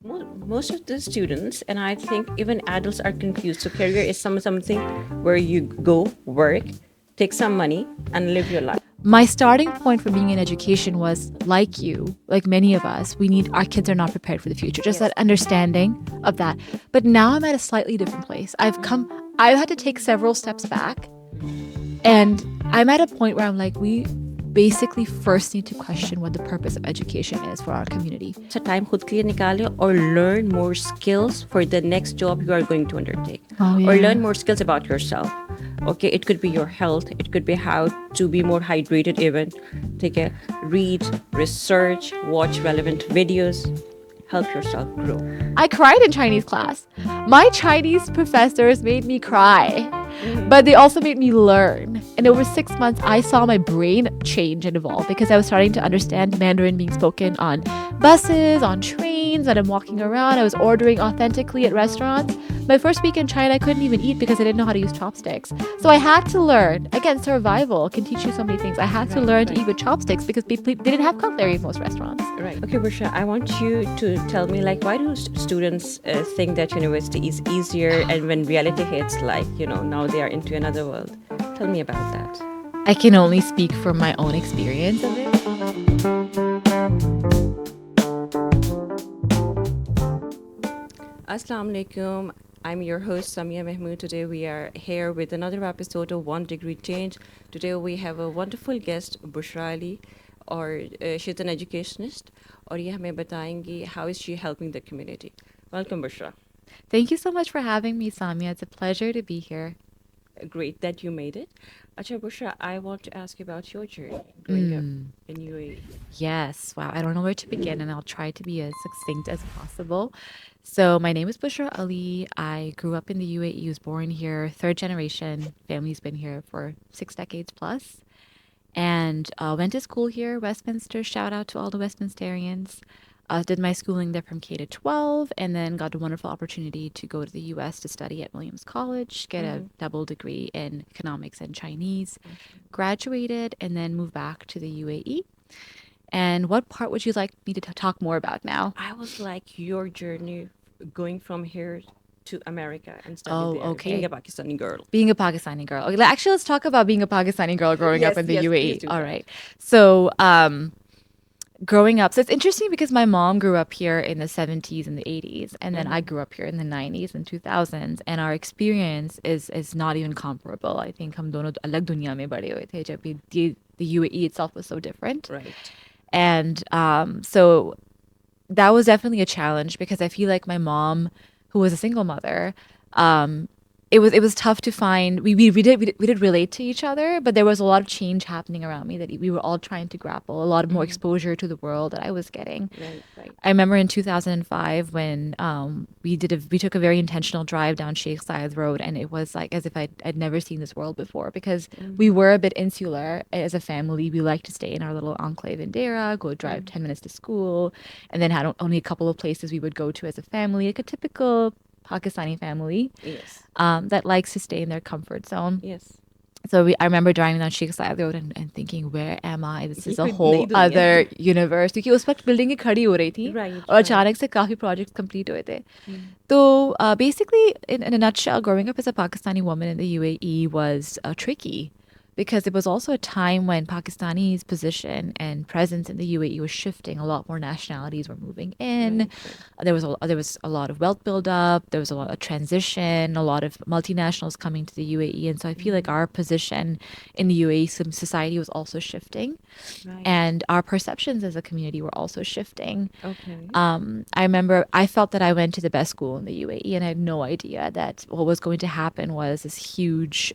Most of the students, and I think even adults, are confused. So career is something where you go work, take some money, and live your life. My starting point for being in education was like you, like many of us, we need our kids are not prepared for the future. Just Yes. that understanding of that. But now I'm at a slightly different place. I've had to take several steps back, and I'm at a point where I'm like, we basically first need to question what the purpose of education is for our community. So time खुद के लिए निकाले or learn more skills for the next job you are going to undertake. Oh, Or yeah. learn more skills about yourself. Okay, it could be your health, it could be how to be more hydrated even. Take a read, research, watch relevant videos, help yourself grow. I cried in Chinese class. My Chinese professors made me cry, but they also made me learn. And over 6 months, I saw my brain change and evolve because I was starting to understand Mandarin being spoken on buses, on trains, and I'm walking around. I was ordering authentically at restaurants. My first week in China, I couldn't even eat because I didn't know how to use chopsticks. So I had to learn. Again, survival can teach you so many things. I had to learn to eat with chopsticks because they didn't have cutlery in most restaurants. Right. Okay, Bushra, I want you to tell me, like, why do students think that university is easier, and when reality hits, like, now they are into another world? Tell me about that. I can only speak from my own experience of it. Assalamu alaikum. I'm your host Samia Mahmood. Today we are here with another episode of One Degree Change. Today we have a wonderful guest, Bushra Ali, or she's an educationist. और ये हमें बताएंगी how is she helping the community. Welcome, Bushra. Thank you so much for having me, Samia. It's a pleasure to be here. Great that you made it. Acha, Bushra, I want to ask you about your journey growing up in UAE. Yes, wow. I don't know where to begin, and I'll try to be as succinct as possible. So, my name is Bushra Ali. I grew up in the UAE, was born here, third generation. Family's been here for 6 decades plus. And went to school here, Westminster. Shout out to all the Westminsterians. Did my schooling there from K to 12, and then got a wonderful opportunity to go to the US to study at Williams College, get a double degree in economics and Chinese, graduated, and then moved back to the UAE. And what part would you like me to talk more about now? I was like your journey going from here to America and study Oh, there, okay. being a Pakistani girl. Being a Pakistani girl. Okay, actually, let's talk about being a Pakistani girl growing up Yes, in the yes, UAE. please do All that. right. So, growing up, so it's interesting because my mom grew up here in the 70s and the 80s, and then I grew up here in the 90s and 2000s, and our experience is not even comparable. I think हम दोनों अलग दुनिया में बड़े हुए थे जब the UAE itself was so different. Right. And so that was definitely a challenge because I feel like my mom, who was a single mother, it was tough to find. We did relate to each other, but there was a lot of change happening around me that we were all trying to grapple. A lot of more exposure to the world that I was getting. Right, right. I remember in 2005 when we took a very intentional drive down Sheikh Zayed Road, and it was like as if I'd never seen this world before because we were a bit insular as a family. We liked to stay in our little enclave in Dera, go drive 10 minutes to school, and then had only a couple of places we would go to as a family, like a typical Pakistani family Yes, that likes to stay in their comfort zone. yes. So I remember driving down Sheikh Zayed Road and thinking, where am I? This is a कोई whole नई दुनिया other है. universe. क्योंकि उस वक्त बिल्डिंगें खड़ी हो रही थी Right, और right. अचानक से काफी projects complete हुए थे. So basically, in a nutshell, growing up as a Pakistani woman in the UAE was tricky because it was also a time when Pakistani's position and presence in the UAE was shifting. A lot more nationalities were moving in. Right, right. There was a lot of wealth buildup. There was a lot of transition. A lot of multinationals coming to the UAE, and so I feel like our position in the UAE society was also shifting, Right. and our perceptions as a community were also shifting. Okay. I remember I felt that I went to the best school in the UAE, and I had no idea that what was going to happen was this huge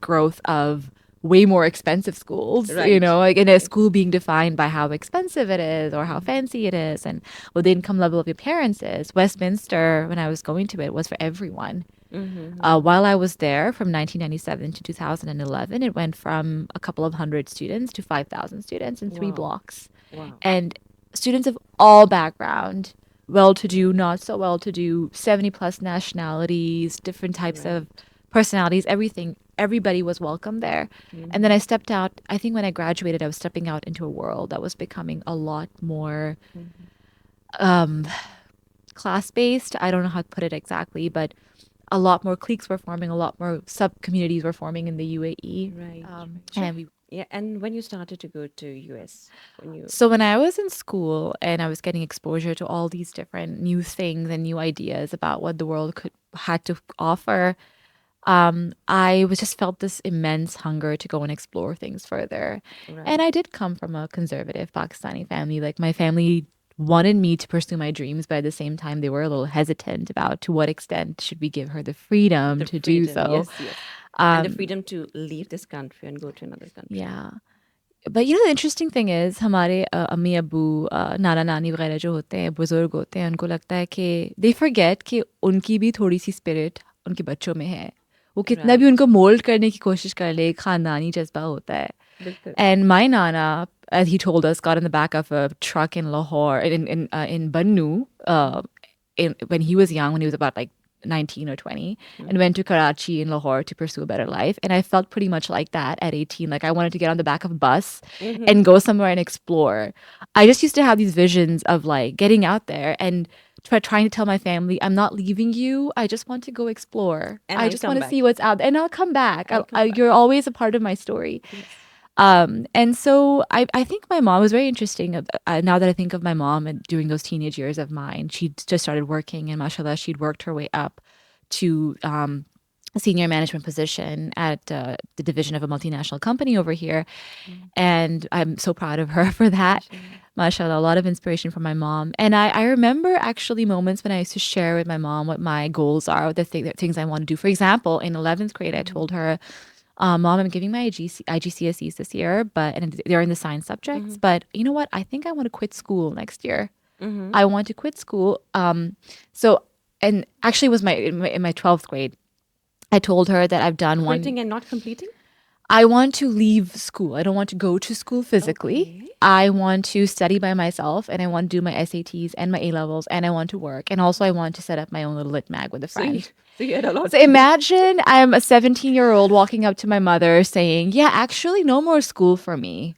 growth of way more expensive schools, Right. like in a school being defined by how expensive it is or how fancy it is and what the income level of your parents is. Westminster, when I was going to it, was for everyone. While I was there from 1997 to 2011, it went from a couple of hundred students to 5,000 students in 3 blocks. Wow. And students of all background, well-to-do, not so well-to-do, 70 plus nationalities, different types of personalities, everything. Everybody was welcome there. And then I stepped out. I think when I graduated, I was stepping out into a world that was becoming a lot more class based. I don't know how to put it exactly, but a lot more cliques were forming, a lot more sub communities were forming in the UAE. Right, right. So, And we yeah, and when you started to go to US, when you, So when I was in school and I was getting exposure to all these different new things and new ideas about what the world could had to offer, I was just felt this immense hunger to go and explore things further. And right, I did come from a conservative Pakistani family. Like my family wanted me to pursue my dreams, but at the same time they were a little hesitant about to what extent should we give her the freedom the to do freedom, so. yes, yes, and the Um, freedom to leave this country and go to another country. yeah. But you know the interesting thing is हमारे अम्मी अब्बू नाना नानी वगैरह जो होते हैं बुजुर्ग होते हैं उनको लगता है कि they forget कि उनकी भी थोड़ी सी spirit उनके बच्चों में है वो कितना भी Right, उनको मोल्ड करने की कोशिश कर ले खानदानी जज्बा होता है बिल्कुल. and my nana, as he told us, got in the back of a truck in Lahore, in Bannu, when he was young, when he was about like 19 or 20, and went to Karachi in Lahore to pursue a better life. And I felt pretty much like that at 18. Like I wanted to get on the back of a bus Mm-hmm. and go somewhere and explore. I just used to have these visions of like getting out there and trying to tell my family, I'm not leaving you. I just want to go explore. And I I'll just come want to see back. what's out there. And I'll come back. I'll come back. You're always a part of my story. Yes. And so I think my mom was very interesting. Now that I think of my mom and during those teenage years of mine, she just started working, and mashallah, she'd worked her way up to a senior management position at the division of a multinational company over here. And I'm so proud of her for that. Mashallah. Mashallah, a lot of inspiration from my mom. And I remember actually moments when I used to share with my mom what my goals are, the things I want to do. For example, in 11th grade, I told her, Mom, I'm giving my IGCSEs this year, and they're in the science subjects. But you know what? I think I want to quit school next year. Mm-hmm. I want to quit school. So, and actually, it was in my 12th grade. I told her that I've done one. Quitting and not completing. I want to leave school. I don't want to go to school physically. Okay. I want to study by myself, and I want to do my SATs and my A levels, and I want to work, and also I want to set up my own little lit mag with a So you, friend. so you had a lot So to do. imagine I'm a 17-year-old walking up to my mother saying, yeah, actually, no more school for me.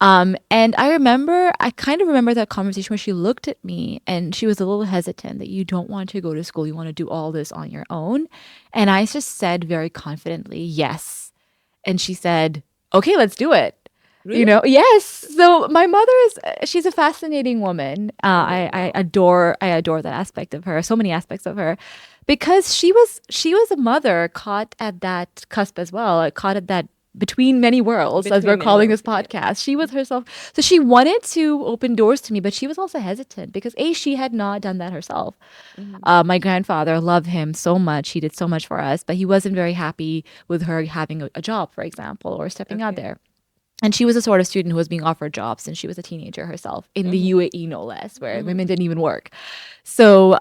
And I kind of remember that conversation where she looked at me and she was a little hesitant that you don't want to go to school. You want to do all this on your own. And I just said very confidently, yes. And she said, okay, let's do it. You Really? know, yes. So my mother she's a fascinating woman. Oh, wow. I adore that aspect of her, so many aspects of her, because she was a mother caught at that cusp as well, caught at that between many worlds, as we're Between many calling this worlds. Yeah. podcast. She was herself, so she wanted to open doors to me, but she was also hesitant because she had not done that herself. Mm-hmm. My grandfather loved him so much; he did so much for us, but he wasn't very happy with her having a job, for example, or stepping out Okay. there. And she was the sort of student who was being offered jobs since she was a teenager herself in the Mm-hmm. UAE, no less, where Mm-hmm. women didn't even work. So,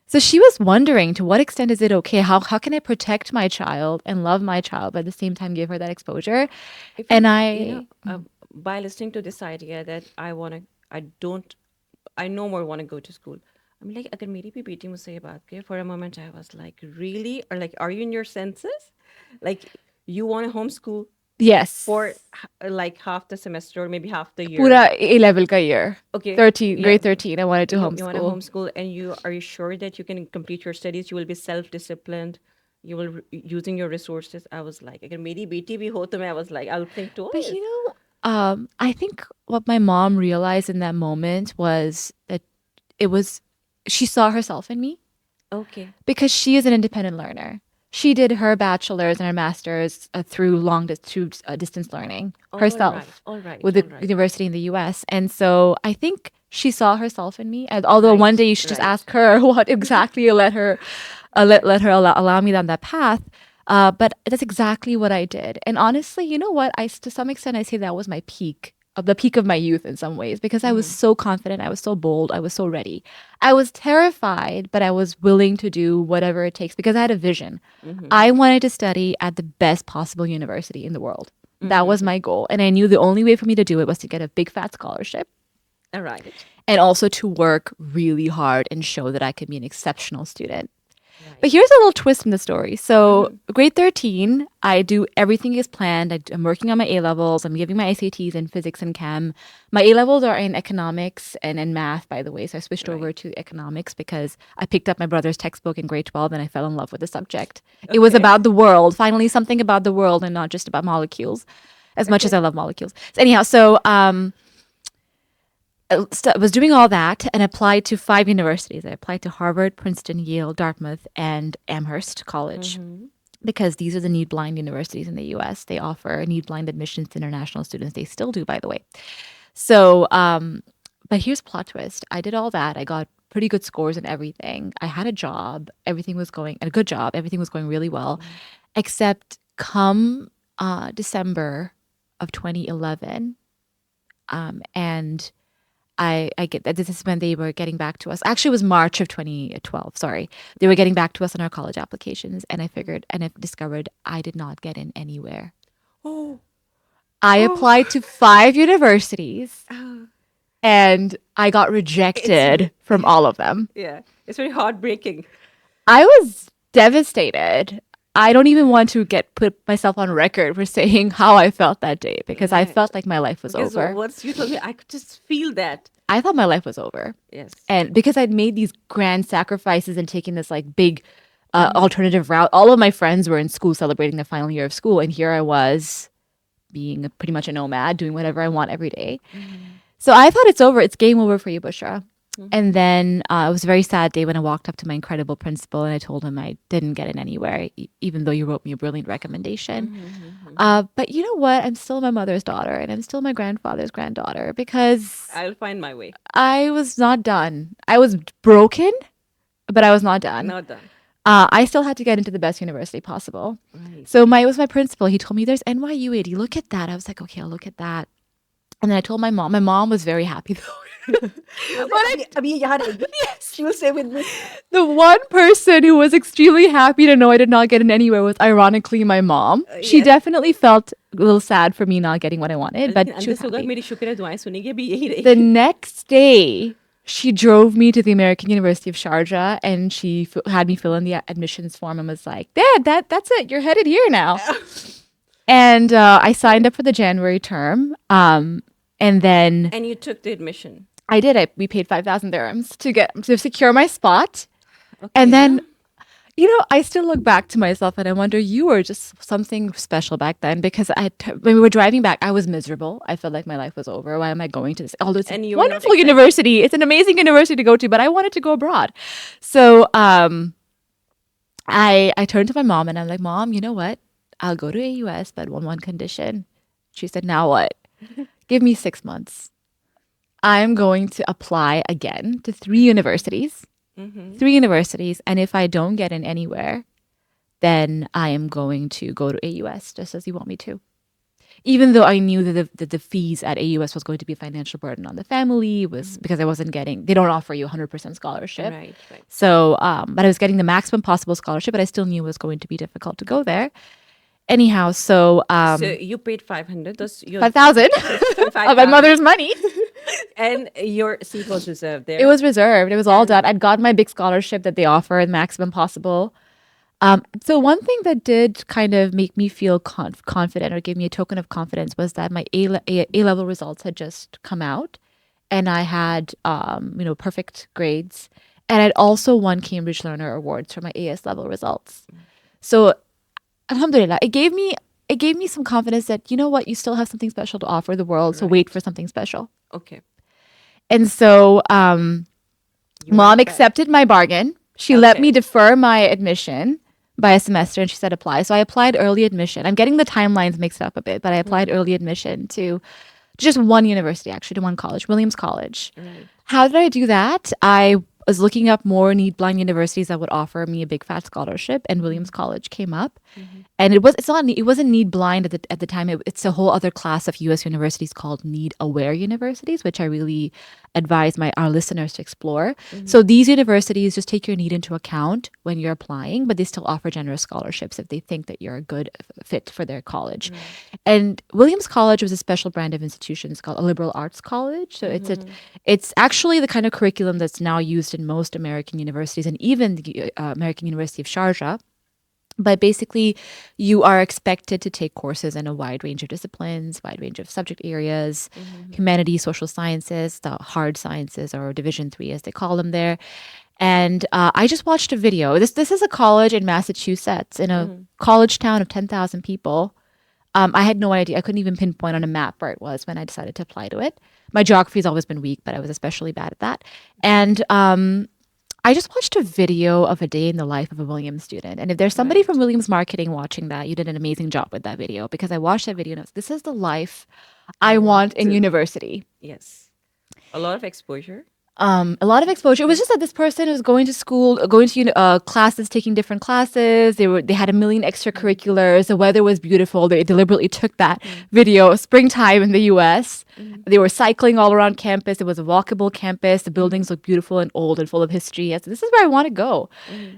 so she was wondering to what extent is it okay? How can I protect my child and love my child, but at the same time give her that exposure? If And you, I, by listening to this idea that I don't, I no more want to go to school. I'm like, अगर मेरी भी बेटी मुझसे ये बात करे, for a moment I was like, really? Or like, are you in your senses? Like, you want to homeschool for yes, like half the semester or maybe half the year? pura A level ka year, Okay, 13, yeah. grade 13, I wanted to You want to homeschool. homeschool, and you are you sure that you can complete your studies? You will be self-disciplined. You will using your resources. I was like, अगर मेरी बेटी भी हो तो मैं, I was like, I'll think But twice. you know, I think what my mom realized in that moment was that it was, she saw herself in me Okay. because she is an independent learner. She did her bachelor's and her master's through distance learning All right. herself All right. with All the right. university in the U.S. And so I think she saw herself in me. And although one Right. day you should just Right. ask her what exactly let her allow me down that path. But that's exactly what I did. And honestly, you know what? To some extent, I say that was my peak of the peak of my youth in some ways because I was so confident, I was so bold, I was so ready. I was terrified, but I was willing to do whatever it takes because I had a vision. I wanted to study at the best possible university in the world. That was my goal. And I knew the only way for me to do it was to get a big fat scholarship All right. and also to work really hard and show that I could be an exceptional student. But Right. here's a little twist in the story. So, Mm-hmm. grade 13, I do everything as planned. I'm working on my A levels. I'm giving my SATs in physics and chem. My A levels are in economics and in math, by the way. So, I switched Right. over to economics because I picked up my brother's textbook in grade 12 and I fell in love with the subject. It was Okay. about the world, finally, something about the world and not just about molecules, as much as Okay. I love molecules. So, anyhow, I was doing all that and applied to 5 universities. I applied to Harvard, Princeton, Yale, Dartmouth, and Amherst College Mm-hmm. because these are the need blind universities in the US. They offer need blind admissions to international students. They still do, by the way. So, but here's a plot twist. I did all that. I got pretty good scores and everything. I had a job. Everything was going, a good job. Everything was going really well, except come December of 2011. And I get that this is when they were getting back to us. Actually, it was March of 2012. Sorry. They were getting back to us on our college applications. And I figured and I discovered I did not get in anywhere. Oh. I Oh. applied to 5 universities Ah, and I got it's rejected from all of them. yeah. It's very heartbreaking. I was devastated. I don't even want to put myself on record for saying how I felt that day because I Right. felt like my life was Because over. once you told me, I could just feel that. I thought my life was over. Yes. And because I'd made these grand sacrifices and taken this like big alternative route, all of my friends were in school celebrating their final year of school. And here I was being pretty much a nomad, doing whatever I want every day. So I thought it's over. It's game over for you, Bushra. And then it was a very sad day when I walked up to my incredible principal and I told him I didn't get in anywhere, even though you wrote me a brilliant recommendation. But you know what? I'm still my mother's daughter and I'm still my grandfather's granddaughter because I'll find my way. I was not done. I was broken, but I was not done. Not done. I still had to get into the best university possible. Right. So it was my principal. He told me there's NYU 80. Look at that. I was like, okay, I'll look at that. And then I told my mom. My mom was very happy though. Abhi yahan रहेगी. Yes. She will stay with me. The one person who was extremely happy to know I did not get in anywhere was ironically my mom. She Yes. definitely felt a little sad for me not getting what I wanted, but she अंदर was से होगा happy. मेरी शुक्र है दुआएं सुनेगी अभी यही The रहेगी. next day, she drove me to the American University of Sharjah and she had me fill in the admissions form and was like, Dad, that's it. You're headed here now. And I signed up for the January term. And then And you took the admission. I did. We paid 5,000 dirhams to secure my spot. Okay. And then, you know, I still look back to myself and I wonder, you were just something special back then because when we were driving back, I was miserable. I felt like my life was over. Why am I going to this? Although it's And a you were not wonderful excited. university. It's an amazing university to go to, but I wanted to go abroad. So I turned to my mom and I'm like, Mom, you know what? I'll go to AUS, but on one condition. She said, now what? Give me 6 months. I'm going to apply again to 3 universities. 3 universities. And if I don't get in anywhere, then I am going to go to AUS just as you want me to. Even though I knew that the fees at AUS was going to be a financial burden on the family, was because I wasn't getting, they don't offer you 100% scholarship. Right. Right. So, but I was getting the maximum possible scholarship, but I still knew it was going to be difficult to go there. Anyhow, so So you paid 500. That's your 5,000 of my 5,000. mother's money. And your seat was reserved there. It was reserved. It was all done. I'd got my big scholarship that they offer, the maximum possible. So one thing that did kind of make me feel confident or give me a token of confidence was that my A level results had just come out, and I had perfect grades, and I'd also won Cambridge Learner Awards for my AS level results. So, alhamdulillah, it gave me some confidence that you know what, you still have something special to offer the world. So wait for something special. Okay. And so, You Mom went back. accepted my bargain. She let Okay. me defer my admission by a semester and she said apply. So I applied early admission. I'm getting the timelines mixed up a bit, but I applied early admission to just one university, actually, to one college, Williams College. Right. How did I do that? I was looking up more need blind universities that would offer me a big fat scholarship, and Williams College came up. and it wasn't need blind at the time. It's a whole other class of U.S. universities called need aware universities, which I really advise my our listeners to explore. So these universities just take your need into account when you're applying, but they still offer generous scholarships if they think that you're a good fit for their college. Right. And Williams College was a special brand of institution. It's called a liberal arts college. So it's actually the kind of curriculum that's now used in most American universities and even the American University of Sharjah. But basically, you are expected to take courses in a wide range of disciplines, wide range of subject areas, humanities, social sciences, the hard sciences, or Division Three, as they call them there. And I just watched a video. This is a college in Massachusetts, in a college town of 10,000 people. I had no idea. I couldn't even pinpoint on a map where it was when I decided to apply to it. My geography has always been weak, but I was especially bad at that. And I just watched a video of a day in the life of a Williams student. And if there's somebody from Right. Williams marketing watching that, you did an amazing job with that video because I watched that video and I was, this is the life I I want want in to. university. Yes. A lot of exposure. A lot of exposure. It was just that this person was going to school, going to classes, taking different classes. They had a million extracurriculars. The weather was beautiful. They deliberately took that video. Springtime in the U.S. They were cycling all around campus. It was a walkable campus. The buildings looked beautiful and old and full of history. I said, this is where I want to go.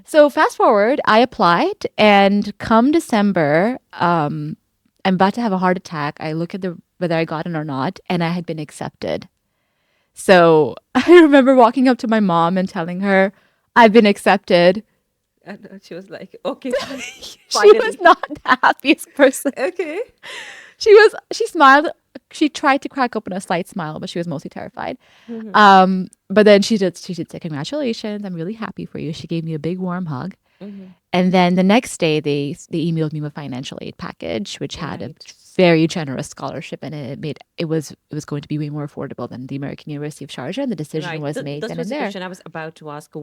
So fast forward, I applied, and come December, I'm about to have a heart attack. I look at the whether I got in or not, and I had been accepted. So I remember walking up to my mom and telling her, I've been accepted. And she was like, okay, fine. She was Finally. not the happiest person. Okay. She smiled. She tried to crack open a slight smile, but she was mostly terrified. Mm-hmm. But then she did say, congratulations. I'm really happy for you. She gave me a big warm hug. Mm-hmm. And then the next day, they emailed me with a financial aid package, which had a Right. very generous scholarship, and it was going to be way more affordable than the American University of Sharjah. And the decision Right. was made This then and was the there. question I was about to ask.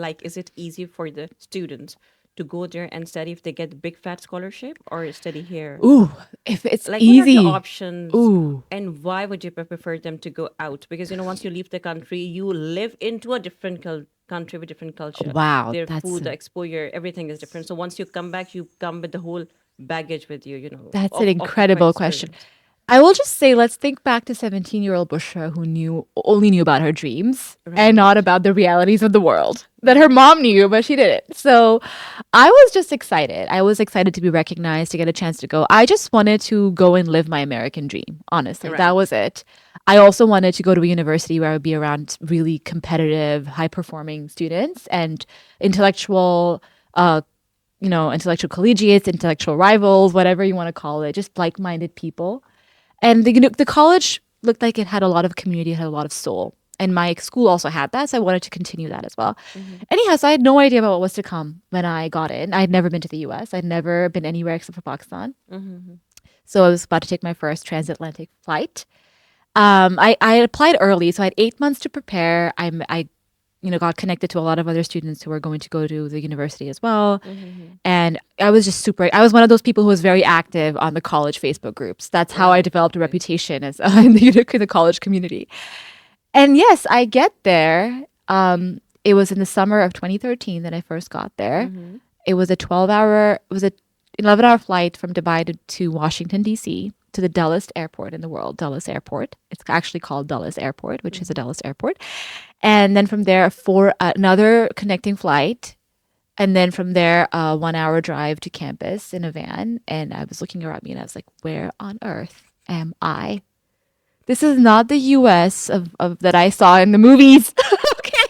Like, is it easy for the students to go there and study if they get the big fat scholarship or study here? Ooh, if it's Like, what are the easy. options Ooh, and why would you prefer them to go out? Because, once you leave the country, you live into a different country with different culture. wow, Their food, the exposure, everything is different. So once you come back, you come with the whole baggage with you, that's an of different incredible question. experience. I will just say, let's think back to 17-year-old Bushra who only knew about her dreams and not Right. about the realities of the world that her mom knew, but she didn't. So I was just excited. I was excited to be recognized, to get a chance to go. I just wanted to go and live my American dream, honestly. That Right. was it. I also wanted to go to a university where I would be around really competitive, high performing students and intellectual intellectual collegiates, intellectual rivals, whatever you want to call it, just like minded people. And the college looked like it had a lot of community, it had a lot of soul. And my school also had that, so I wanted to continue that as well. Mm-hmm. Anyhow, so I had no idea about what was to come when I got in. I had never been to the US. I'd never been anywhere except for Pakistan. Mm-hmm. So I was about to take my first transatlantic flight. I applied early, so I had 8 months to prepare. I got connected to a lot of other students who were going to go to the university as well. Mm-hmm. And I was just I was one of those people who was very active on the college Facebook groups. That's how I Right. developed a Right. reputation as in the college community. And yes, I get there. It was in the summer of 2013 that I first got there. Mm-hmm. It was a 11-hour flight from Dubai to Washington, D.C., to the dullest airport in the world, Dulles Airport. It's actually called Dulles Airport, which is a Mm-hmm. Dulles airport. And then from there, for another connecting flight. And then from there, a 1 hour drive to campus in a van. And I was looking around me and I was like, where on earth am I? This is not the US of that I saw in the movies. Okay.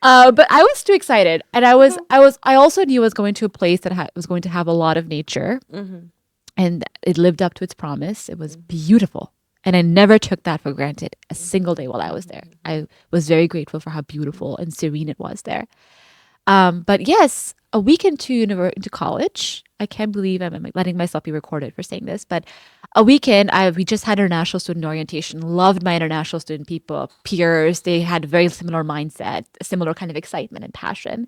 But I was too excited. And I also knew I was going to a place that was going to have a lot of nature. Mm-hmm. And it lived up to its promise. It was beautiful. And I never took that for granted a single day while I was there. I was very grateful for how beautiful and serene it was there. But yes, a week into college, I can't believe I'm letting myself be recorded for saying this, but a weekend, we just had international student orientation. Loved my international student people, peers. They had a very similar mindset, a similar kind of excitement and passion.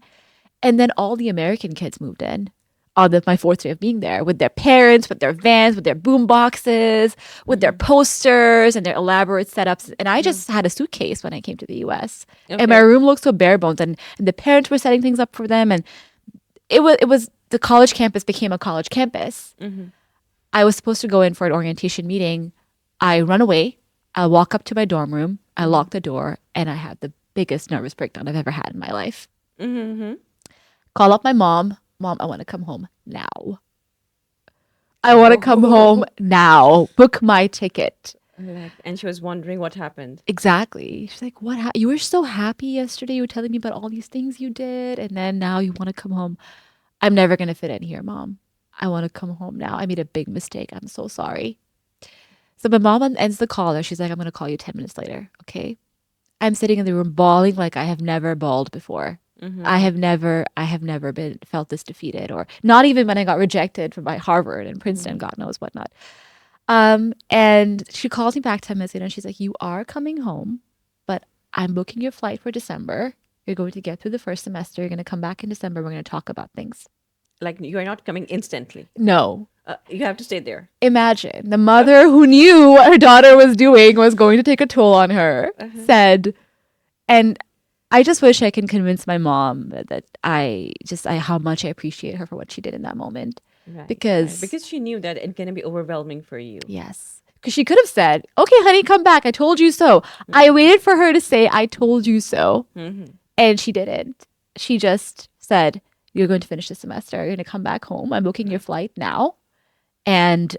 And then all the American kids moved in on my fourth day of being there with their parents, with their vans, with their boom boxes, with their posters and their elaborate setups. And I just had a suitcase when I came to the US. And my Okay. room looked so bare bones. And the parents were setting things up for them. And it was the college campus became a college campus. Mm-hmm. I was supposed to go in for an orientation meeting. I run away. I walk up to my dorm room. I Mm-hmm. lock the door, and I had the biggest nervous breakdown I've ever had in my life. Mm-hmm. Call up my mom. Mom, I want to come home now. I want to come home Oh, now. Book my ticket. like, and she was wondering what happened. Exactly. She's like, "What? You were so happy yesterday. You were telling me about all these things you did, and then now you want to come home. I'm never gonna fit in here, mom. I want to come home now. I made a big mistake. I'm so sorry." So my mom ends the call, and she's like, "I'm gonna call you 10 minutes later, okay?" I'm sitting in the room bawling like I have never bawled before. Mm-hmm. I have never been felt this defeated, or not even when I got rejected from by Harvard and Princeton, Mm-hmm. God knows whatnot. And she calls me back 10 minutes later, and she's like, "You are coming home, but I'm booking your flight for December. You're going to get through the first semester. You're going to come back in December. We're going to talk about things." Like you are not coming instantly. No. You have to stay there. Imagine the mother who knew what her daughter was doing was going to take a toll on her Uh-huh. said, and I just wish I can convince my mom that I how much I appreciate her for what she did in that moment. Right, right. Because Because she knew that it's gonna be overwhelming for you. yes. Because she could have said, "Okay, honey, come back. I told you so." I Mm-hmm. waited for her to say, "I told you so." Mm-hmm. And she didn't. She just said, "You're going to finish the semester. You're going to come back home. I'm booking your Right. flight now." And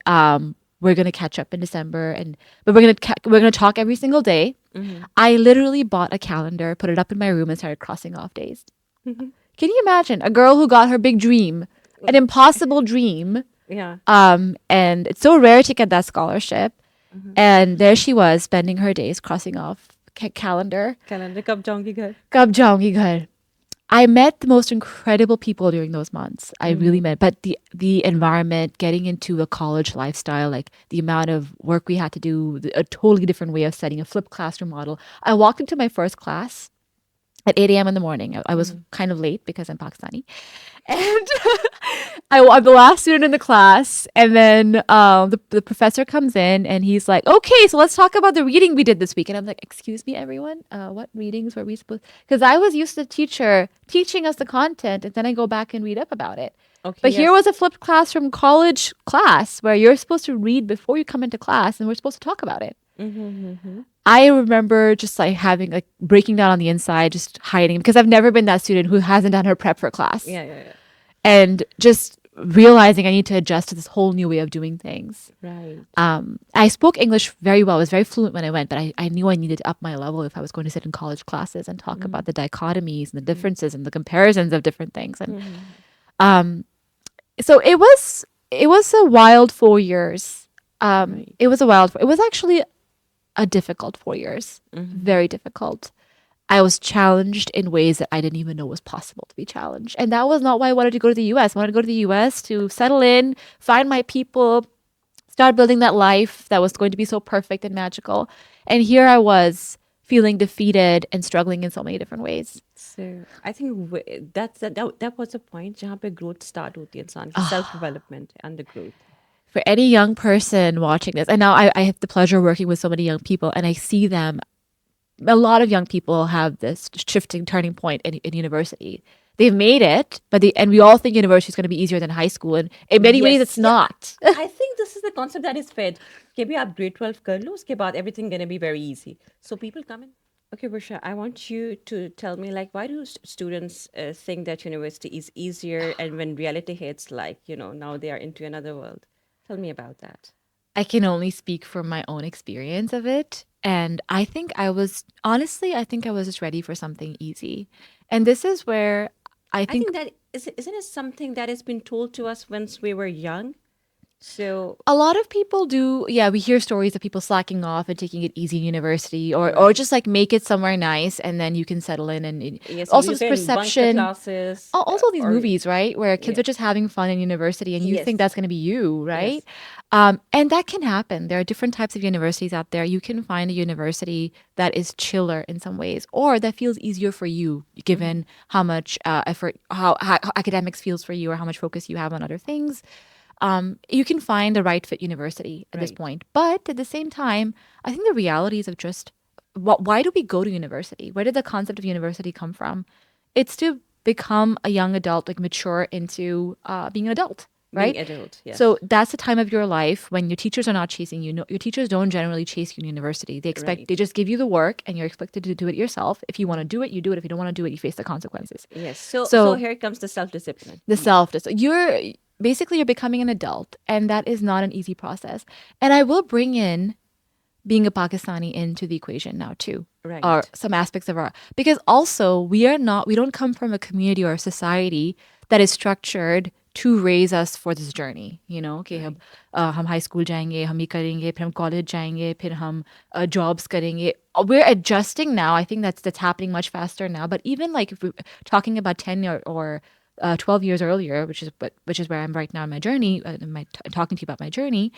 we're going to catch up in December, and but we're going to talk every single day. Mm-hmm. I literally bought a calendar, put it up in my room, and started crossing off days. Mm-hmm. Can you imagine a girl who got her big dream, an impossible dream, Yeah. and it's so rare to get that scholarship, Mm-hmm. and there she was spending her days crossing off calendar. Calendar कब जाऊंगी घर? कब जाऊंगी घर? I met the most incredible people during those months. I really Mm-hmm. met, but the environment, getting into a college lifestyle, like the amount of work we had to do, a totally different way of studying, a flipped classroom model. I walked into my first class at 8 a.m. in the morning. I was Mm-hmm. kind of late because I'm Pakistani. And I'm the last student in the class. And then the professor comes in and he's like, "Okay, so let's talk about the reading we did this week." And I'm like, "Excuse me, everyone? What readings were we supposed?" Because I was used to the teacher teaching us the content and then I go back and read up about it. Okay. But here Yes. was a flipped classroom college class where you're supposed to read before you come into class and we're supposed to talk about it. Mm-hmm. Mm-hmm. I remember just like having like breaking down on the inside, just hiding because I've never been that student who hasn't done her prep for class Yeah. Yeah. Yeah. and just realizing I need to adjust to this whole new way of doing things. Right. I spoke English very well. I was very fluent when I went, but I knew I needed to up my level if I was going to sit in college classes and talk Mm-hmm. about the dichotomies and the Mm-hmm. differences and the comparisons of different things. And Mm-hmm. um, so it was a wild 4 years. Right. It was a wild. It was actually a difficult 4 years. Mm-hmm. Very difficult. I was challenged in ways that I didn't even know was possible to be challenged. And that was not why I wanted to go to the US. I wanted to go to the US to settle in, find my people, start building that life that was going to be so perfect and magical. And here I was feeling defeated and struggling in so many different ways. So I think that was a point जहाँ पे growth start होती है इंसान की self development and the growth. For any young person watching this, and now I have the pleasure of working with so many young people, and I see them, a lot of young people have this shifting turning point in university. They've made it, and we all think university is going to be easier than high school, and in many ways, it's Yes, yeah. not. I think this is the concept that is fed. कि अभी आप grade 12 कर लो उसके बाद everything gonna be very easy. So people come in. Okay, Bushra, I want you to tell me like why do students think that university is easier and when reality hits like now they are into another world. Tell me about that. I can only speak from my own experience of it, and I think I think I was just ready for something easy, and this is where I I think think that isn't it something that has been told to us once we were young? So a lot of people do. Yeah, we hear stories of people slacking off and taking it easy in university, or right. just like make it somewhere nice and then you can settle in. And Yes, also you this can bunk the perception, classes also these or movies, right, where kids yeah. are just having fun in university and you think Yes. that's going to be you, right? Yes. And that can happen. There are different types of universities out there. You can find a university that is chiller in some ways, or that feels easier for you, Mm-hmm. given how much effort, how academics feels for you, or how much focus you have on other things. You can find the right fit university at this Right. point. But at the same time, I think the realities of just why do we go to university? Where did the concept of university come from? It's to become a young adult, like mature into being an adult, Being right? adult, So yes. that's the time of your life when your teachers are not chasing you. No, your teachers don't generally chase you in university. They Right. just give you the work and you're expected to do it yourself. If you want to do it, you do it. If you don't want to do it, you face the consequences. Yes. So So here comes the self-discipline. the self, you're basically you're becoming an adult, and that is not an easy process. And I will bring in being a Pakistani into the equation now too, or Right. some aspects of our, because also we don't come from a community or a society that is structured to raise us for this journey. You know, okay, Right. हम high school जाएंगे, हम ये करेंगे, फिर हम college जाएंगे, फिर हम jobs करेंगे. We're adjusting now. I think that's happening much faster now. But even like if we're talking about 10 or 12 years earlier, which is where I'm right now in my journey, talking to you about my journey.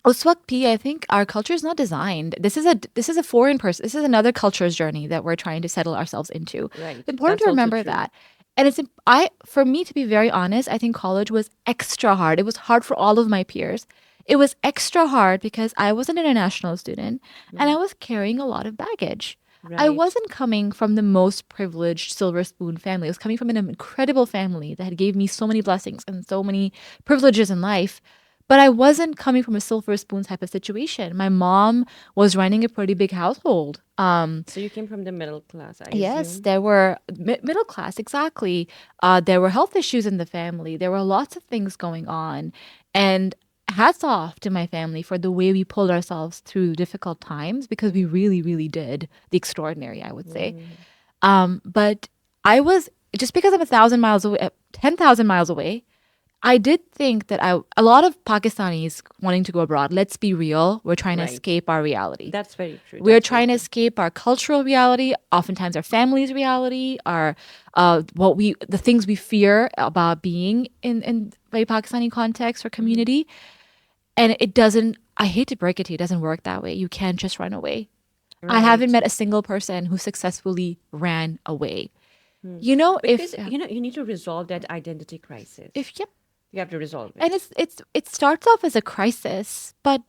उस वक्त भी, I think our culture is not designed. This is a foreign person. This is another culture's journey that we're trying to settle ourselves into. Right. It's important That's to also remember true. that. And I for me to be very honest, I think college was extra hard. It was hard for all of my peers. It was extra hard because I was an international student and I was carrying a lot of baggage. I Right. wasn't coming from the most privileged silver spoon family. I was coming from an incredible family that had gave me so many blessings and so many privileges in life. But I wasn't coming from a silver spoon type of situation. My mom was running a pretty big household. So you came from the middle class, I Yes, assume. there were middle class, exactly. There were health issues in the family. There were lots of things going on. And hats off to my family for the way we pulled ourselves through difficult times because we really, really did the extraordinary, I would say. But I was, just because I'm 1,000 miles away, 10,000 miles away, I did think that a lot of Pakistanis wanting to go abroad, let's be real, we're trying to Right. escape our reality. That's very true. We're That's very trying to true. escape our cultural reality, oftentimes our family's reality, our the things we fear about being in a Pakistani context or community. And it doesn't, I hate to break it to you, it doesn't work that way. You can't just run away. I haven't Right. met a single person who successfully ran away. You know, Because you need to resolve that identity crisis. if yep. You have to resolve And it. it starts off as a crisis, but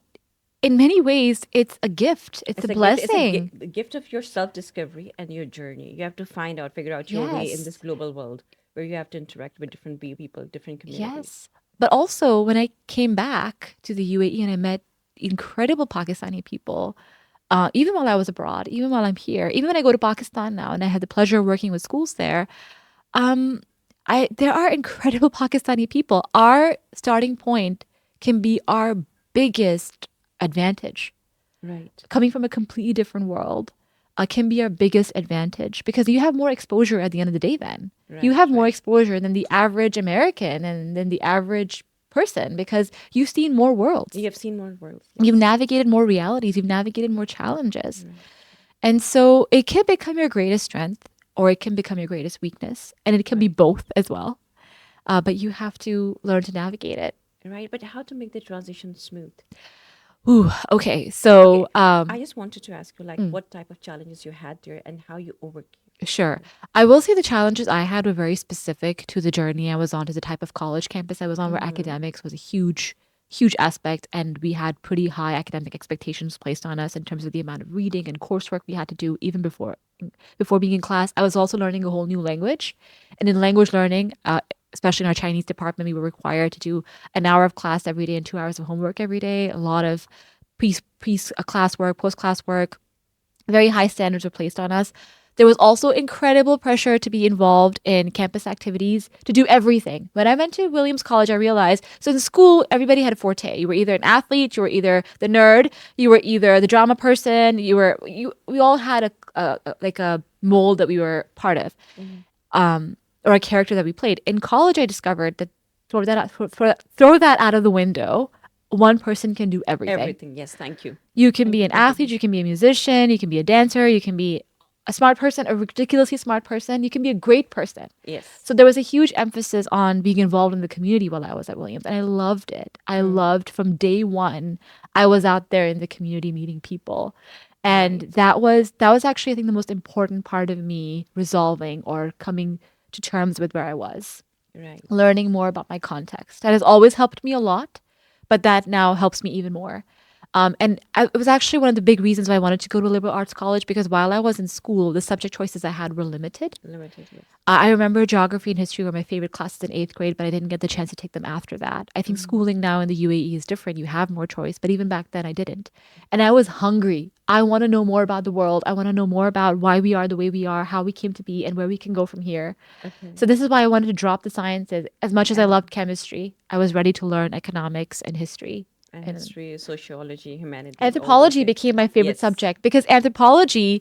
in many ways it's a gift. It's a It's a gift. It's a, blessing. a gift of your self-discovery and your journey. You have to find out, figure out your way in this Yes. global world where you have to interact with different people, different communities. Yes. But also when I came back to the UAE and I met incredible Pakistani people, even while I was abroad, even while I'm here, even when I go to Pakistan now and I had the pleasure of working with schools there, um, I there are incredible Pakistani people. Our starting point can be our biggest advantage. Right. Coming from a completely different world can be our biggest advantage because you have more exposure at the end of the day then. You Right. have more Right. exposure than the average American and than the average person because you've seen more You worlds. have seen more worlds. You've Yes. navigated more realities. You've navigated more challenges. Right. And so it can become your greatest strength or it can become your greatest weakness. And it can be Right. both as well. But you have to learn to navigate it. Right. But how to make the transition smooth? Ooh, okay. Okay. So, I just wanted to ask you, like, what type of challenges you had there and how you overcame sure. them. I will say the challenges I had were very specific to the journey I was on, to the type of college campus I was on, where academics was a huge, huge aspect. And we had pretty high academic expectations placed on us in terms of the amount of reading and coursework we had to do even before being in class. I was also learning a whole new language. And in language learning, especially in our Chinese department, we were required to do an hour of class every day and 2 hours of homework every day, a lot of class work, post class work, very high standards were placed on us. There was also incredible pressure to be involved in campus activities, to do everything. When I went to Williams College, I realized so in school, everybody had a forte. You were either an athlete, you were either the nerd, you were either the drama person, we all had like a mold that we were part of, or a character that we played. In college, I discovered that throw that out of the window. One person can do everything. Everything. Yes. Thank you. You can Thank be you an for athlete, bringing. you can be a musician, you can be a dancer, you can be a smart person, a ridiculously smart person, you can be a great person. Yes. So there was a huge emphasis on being involved in the community while I was at Williams, and I loved it. I loved from day one. I was out there in the community meeting people. And Right. that was actually I think the most important part of me resolving or coming to terms with where I was, Right. learning more about my context. That has always helped me a lot, but that now helps me even more. It was actually one of the big reasons why I wanted to go to a liberal arts college because while I was in school, the subject choices I had were limited. Limited, yes. I remember geography and history were my favorite classes in eighth grade, but I didn't get the chance to take them after that. I think schooling now in the UAE is different. You have more choice, but even back then I didn't. And I was hungry. I want to know more about the world. I want to know more about why we are the way we are, how we came to be, and where we can go from here. Okay. So this is why I wanted to drop the sciences. As much as I And loved chemistry, I was ready to learn economics and history. And history, sociology, humanities, all those anthropology things. became my favorite Yes. subject because anthropology,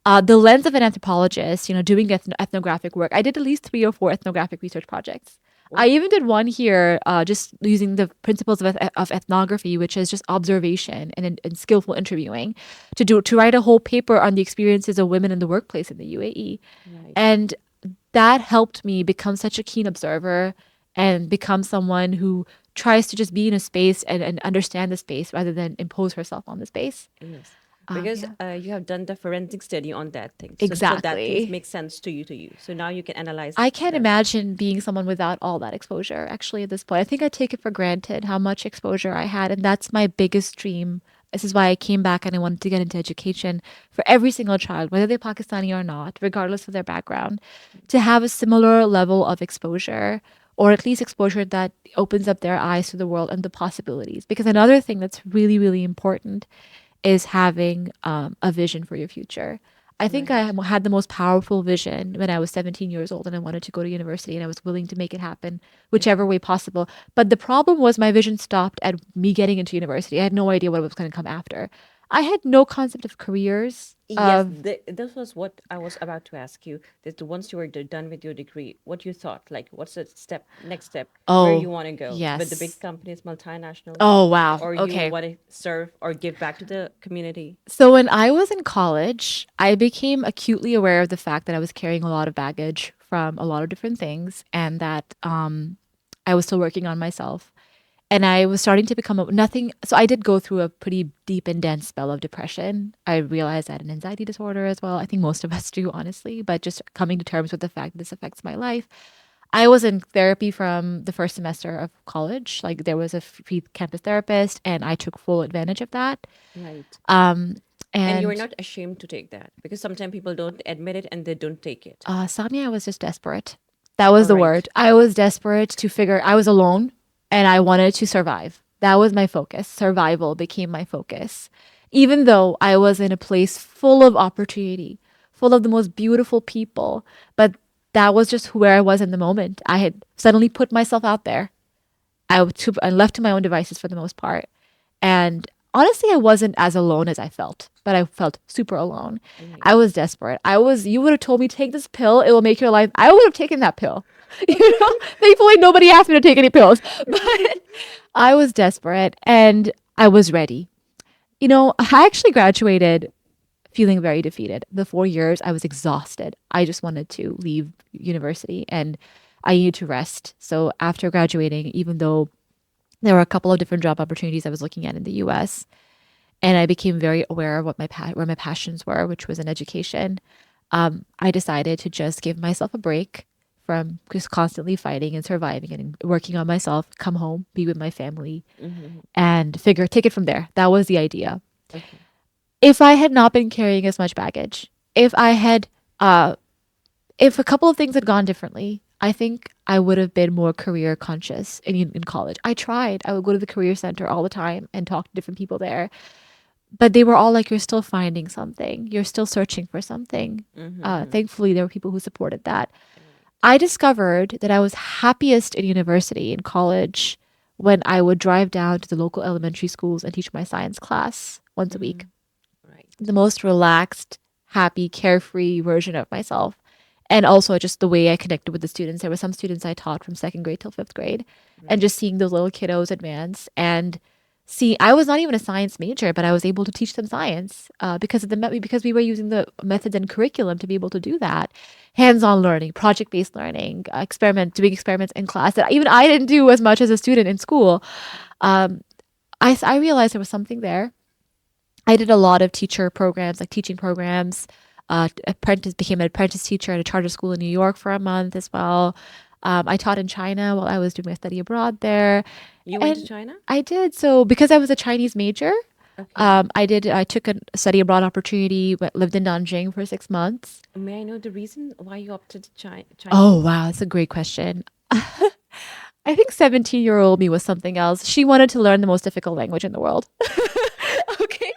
the lens of an anthropologist, doing ethnographic work. I did at least 3 or 4 ethnographic research projects. I Oh, even did one here, just using the principles of ethnography, which is just observation and skillful interviewing, to write a whole paper on the experiences of women in the workplace in the UAE, right. and that helped me become such a keen observer and become someone who tries to just be in a space and understand the space rather than impose herself on the space. Yes. Because Yeah, you have done the forensic study on that thing. So that things exactly. make sense to you. So now you can analyze I can't that. imagine being someone without all that exposure, actually, at this point. I think I take it for granted how much exposure I had. And that's my biggest dream. This is why I came back and I wanted to get into education for every single child, whether they're Pakistani or not, regardless of their background, to have a similar level of exposure, or at least exposure that opens up their eyes to the world and the possibilities. Because another thing that's really, really important is having a vision for your future. I think I Right. had the most powerful vision when I was 17 years old and I wanted to go to university and I was willing to make it happen whichever way possible. But the problem was my vision stopped at me getting into university. I had no idea what was going to come after. I had no concept of careers, Yes, of this was what I was about to ask you. That once you were done with your degree, what you thought, like, what's the next step, where you oh, want to go with the big yes. companies, multinationals, Oh, wow. or you Okay. want to serve or give back to the community? So when I was in college, I became acutely aware of the fact that I was carrying a lot of baggage from a lot of different things and that I was still working on myself. And I was starting to become nothing. So I did go through a pretty deep and dense spell of depression. I realized I had an anxiety disorder as well. I think most of us do, honestly, but just coming to terms with the fact that this affects my life. I was in therapy from the first semester of college. Like there was a free campus therapist, and I took full advantage of that. Right. Um, And you were and not ashamed to take that because sometimes people don't admit it and they don't take it. Samia, I was just desperate. That was All the right. word. I was desperate to figure. I was alone, and I wanted to survive. That was my focus. Survival became my focus, even though I was in a place full of opportunity, full of the most beautiful people. But that was just where I was in the moment. I had suddenly put myself out there. I left to my own devices for the most part. And honestly, I wasn't as alone as I felt, but I felt super alone. I Right. was desperate. You would have told me, take this pill, it will make your life. I would have taken that pill. You know, thankfully, nobody asked me to take any pills, but I was desperate and I was ready. I actually graduated feeling very defeated. The 4 years, I was exhausted. I just wanted to leave university and I needed to rest. So after graduating, even though there were a couple of different job opportunities I was looking at in the US, and I became very aware of where my passions were, which was in education. I decided to just give myself a break from just constantly fighting and surviving and working on myself, come home, be with my family, Mm-hmm. and take it from there. That was the idea. Okay. If I had not been carrying as much baggage, if I had, if a couple of things had gone differently, I think I would have been more career conscious in college. I tried. I would go to the career center all the time and talk to different people there, but they were all like, you're still finding something, you're still searching for something. Mm-hmm. Thankfully there were people who supported that. Right. I discovered that I was happiest in university, in college, when I would drive down to the local elementary schools and teach my science class once a week. Mm-hmm. Right. The most relaxed, happy, carefree version of myself. And also just the way I connected with the students. There were some students I taught from second grade till fifth grade, and Right. just seeing those little kiddos advance and see, I was not even a science major, but I was able to teach them science because of because we were using the methods and curriculum to be able to do that. Hands-on learning, project-based learning, doing experiments in class that even I didn't do as much as a student in school. Um, I realized there was something there. I did a lot of teacher programs, like teaching programs. Became an apprentice teacher at a charter school in New York for a month as well. I taught in China while I was doing my study abroad there, You went to and China? I did so because I was a Chinese major. Okay. I took a study abroad opportunity, lived in Nanjing for 6 months. May I know the reason why you opted Oh, Chinese? wow. That's a great question. I think 17-year-old me was something else. She wanted to learn the most difficult language in the world. Okay.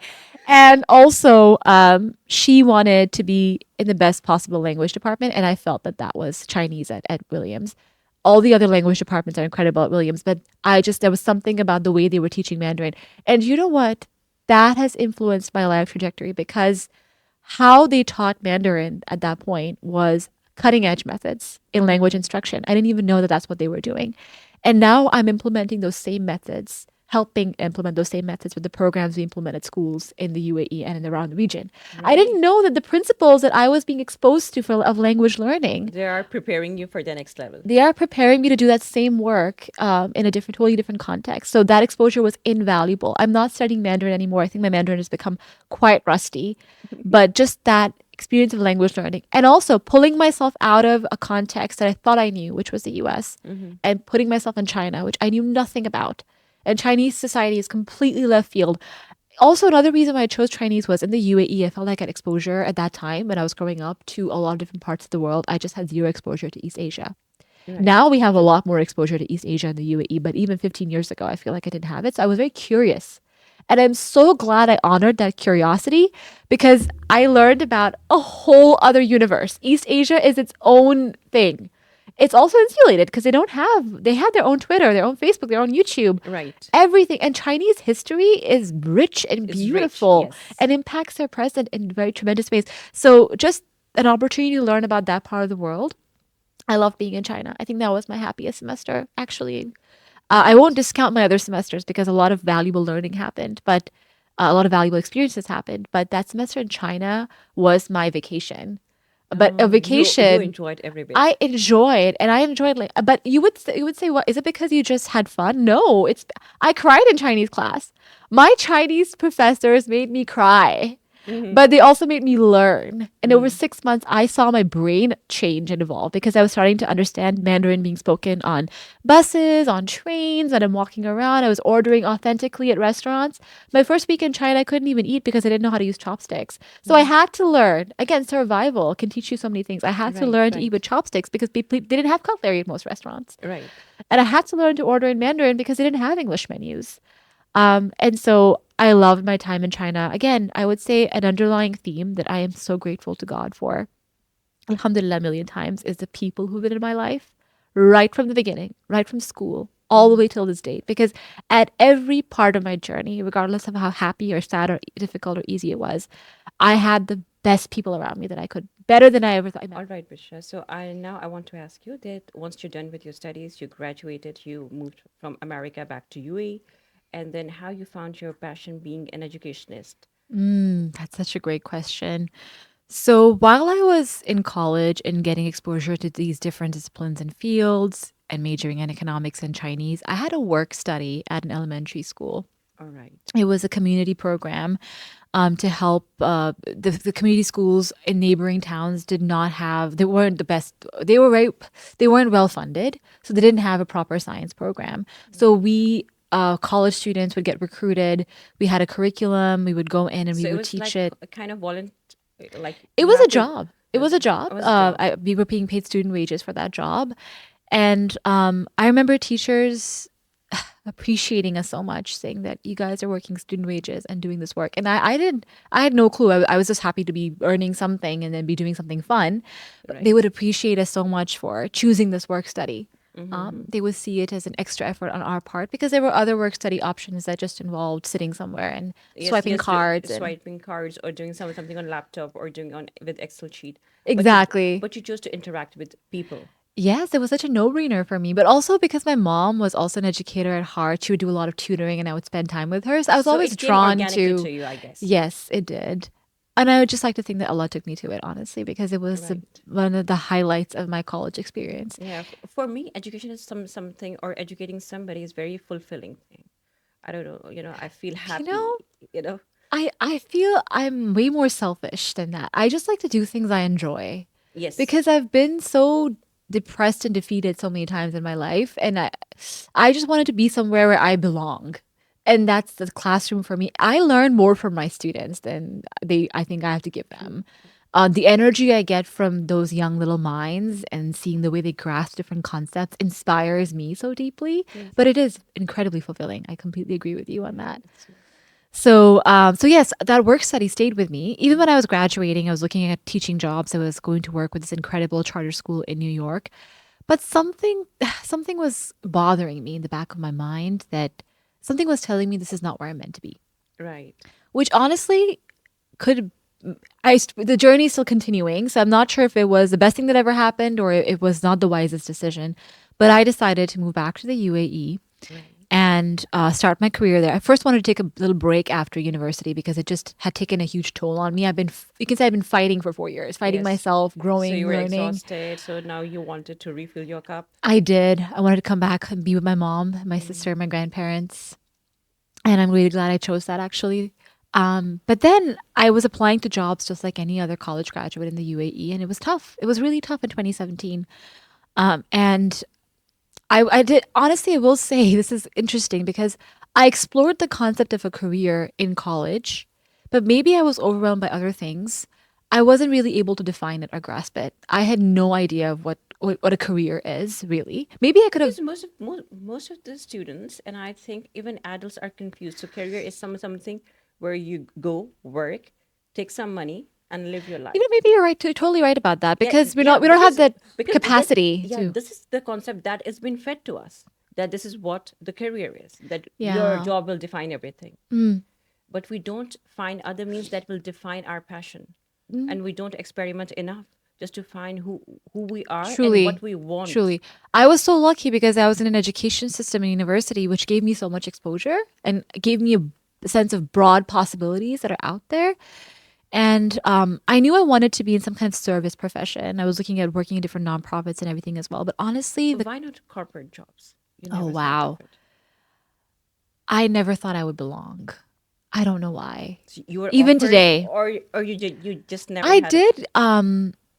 And also, she wanted to be in the best possible language department. And I felt that that was Chinese at Williams. All the other language departments are incredible at Williams, but there was something about the way they were teaching Mandarin. And you know what? That has influenced my life trajectory because how they taught Mandarin at that point was cutting edge methods in language instruction. I didn't even know that that's what they were doing. And now I'm implementing those same methods, helping implement those same methods with the programs we implement at schools in the UAE and in around the region. I didn't Right. know that the principles that I was being exposed to of language learning, They are preparing you for the next level. they are preparing me to do that same work in a different, totally different context. So that exposure was invaluable. I'm not studying Mandarin anymore. I think my Mandarin has become quite rusty, but just that experience of language learning and also pulling myself out of a context that I thought I knew, which was the US, and putting myself in China, which I knew nothing about. And Chinese society is completely left field. Also, another reason why I chose Chinese was in the UAE. I felt like I had exposure at that time when I was growing up to a lot of different parts of the world. I just had zero exposure to East Asia. Right. Now we have a True. lot more exposure to East Asia and the UAE, but even 15 years ago, I feel like I didn't have it. So I was very curious. And I'm so glad I honored that curiosity because I learned about a whole other universe. East Asia is its own thing. It's also insulated because they had their own Twitter, their own Facebook, their own YouTube, Right. everything. And Chinese history is rich and It's rich. beautiful Yes. and impacts their present in very tremendous ways. So just an opportunity to learn about that part of the world. I love being in China. I think that was my happiest semester, actually. I won't Right. discount my other semesters because a lot of valuable learning happened, but a lot of valuable experiences happened. But that semester in China was my vacation. But a You vacation enjoyed every bit. I enjoyed, and I enjoyed like. But you would say, what is it? Because you just had fun? No, it's. I cried in Chinese class. My Chinese professors made me cry, but they also made me learn. And over 6 months, I saw my brain change and evolve because I was starting to understand Mandarin being spoken on buses, on trains, and I'm walking around. I was ordering authentically at restaurants. My first week in China, I couldn't even eat because I didn't know how to use chopsticks. So I had to learn. Again, survival can teach you so many things. I had to Right. learn to eat with Right. chopsticks because they didn't have cutlery at most restaurants. Right. And I had to learn to order in Mandarin because they didn't have English menus. And so I loved my time in China. Again, I would say an underlying theme that I am so grateful to God for, alhamdulillah, a million times, is the people who've been in my life right from the beginning, right from school, all the way till this date. Because at every part of my journey, regardless of how happy or sad or difficult or easy it was, I had the best people around me that I could, better than I ever thought. All right, Bishra. So I want to ask you that once you're done with your studies, you graduated, you moved from America back to UAE, and then how you found your passion being an educationist. That's such a great question. So while I was in college and getting exposure to these different disciplines and fields and majoring in economics and Chinese, I had a work study at an elementary school. All right. It was a community program to help the community schools in neighboring towns did not have, they weren't the best, they weren't well funded, so they didn't have a proper science program. So we, college students would get recruited. We had a curriculum, we would go in and we So it would was teach like it. a kind of like It you was a have to. job. It was a It job. was a job. We were being paid student wages for that job. And I remember teachers appreciating us so much, saying that you guys are working student wages and doing this work. And I had no clue. I was just happy to be earning something and then be doing something fun. But they would Right. appreciate us so much for choosing this work study. They would see it as an extra effort on our part because there were other work study options that just involved sitting somewhere and Yes, swiping just cards and swiping cards or doing something on laptop or doing on with Excel sheet. But exactly. you chose to interact with people. Yes, it was such a no-brainer for me, but also because my mom was also an educator at heart, she would do a lot of tutoring and I would spend time with her. So I was So always it came drawn organically to, to you, I guess. yes, it did. And I would just like to think that Allah took me to it, honestly, because it was Right. one of the highlights of my college experience. Yeah. For me, education is something or educating somebody is very fulfilling thing. I don't know. I feel You happy. know, You know. I feel I'm way more selfish than that. I just like to do things I enjoy Yes. because I've been so depressed and defeated so many times in my life and I just wanted to be somewhere where I belong. And that's the classroom for me. I learn more from my students than I think I have to give them. The energy I get from those young little minds and seeing the way they grasp different concepts inspires me so deeply. Yes. But it is incredibly fulfilling. I completely agree with you on that. It's So yes, that work study stayed with me. Even when I was graduating, I was looking at teaching jobs. I was going to work with this incredible charter school in New York. But something was bothering me in the back of my mind that something was telling me this is not where I'm meant to be. right. Which honestly could the journey is still continuing, so I'm not sure if it was the best thing that ever happened or it was not the wisest decision. But I decided to move back to the UAE Right. and start my career there. I first wanted to take a little break after university because it just had taken a huge toll on me. You can say I've been fighting for 4 years, fighting Yes. myself, So you growing, were learning. exhausted. So now you wanted to refill your cup. I did. I wanted to come back and be with my mom, my sister, my grandparents. And I'm really glad I chose that actually. But then I was applying to jobs just like any other college graduate in the UAE, and it was tough. It was really tough in 2017. And I did, honestly, I will say this is interesting because I explored the concept of a career in college, but maybe I was overwhelmed by other things. I wasn't really able to define it or grasp it. I had no idea of what a career is, really. Maybe I could have. Because most of the students, and I think even adults, are confused. So career is something where you go work, take some money, and live your You know, life. maybe you're right. Totally right about that Yeah, because yeah. we don't have that Because that capacity yeah, to. this is the concept that has been fed to us. That this is what the career is. That your Yeah. job will define everything. But we don't find other means that will define our passion, and we don't experiment enough just to find who we are and what Truly, we want. truly. I was so lucky because I was in an education system in university, which gave me so much exposure and gave me a sense of broad possibilities that are out there. And I knew I wanted to be in some kind of service profession. I was looking at working in different nonprofits and everything as well. But honestly, So why not corporate jobs? You oh never thought of wow, it. I never thought I would belong. I don't know why. So you were Even offered, today, or you just never I had it. did.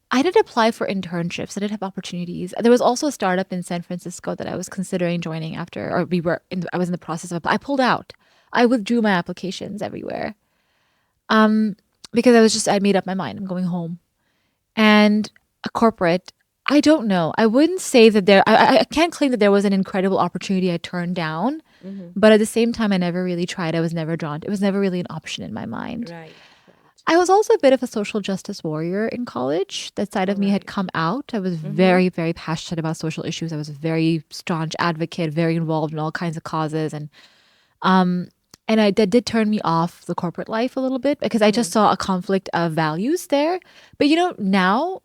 I did apply for internships. I did have opportunities. There was also a startup in San Francisco that I was considering joining after, or I was in the process of. I pulled out. I withdrew my applications everywhere. Because I made up my mind. I'm going home. And a corporate, I don't know. I wouldn't say that I can't claim that there was an incredible opportunity I turned down. But at the same time, I never really tried. I was never drawn. It was never really an option in my mind. Right, right. I was also a bit of a social justice warrior in college. That side All of me had right. come out. I was very, very passionate about social issues. I was a very staunch advocate, very involved in all kinds of causes, and that did turn me off the corporate life a little bit because I just saw a conflict of values there. But you know, now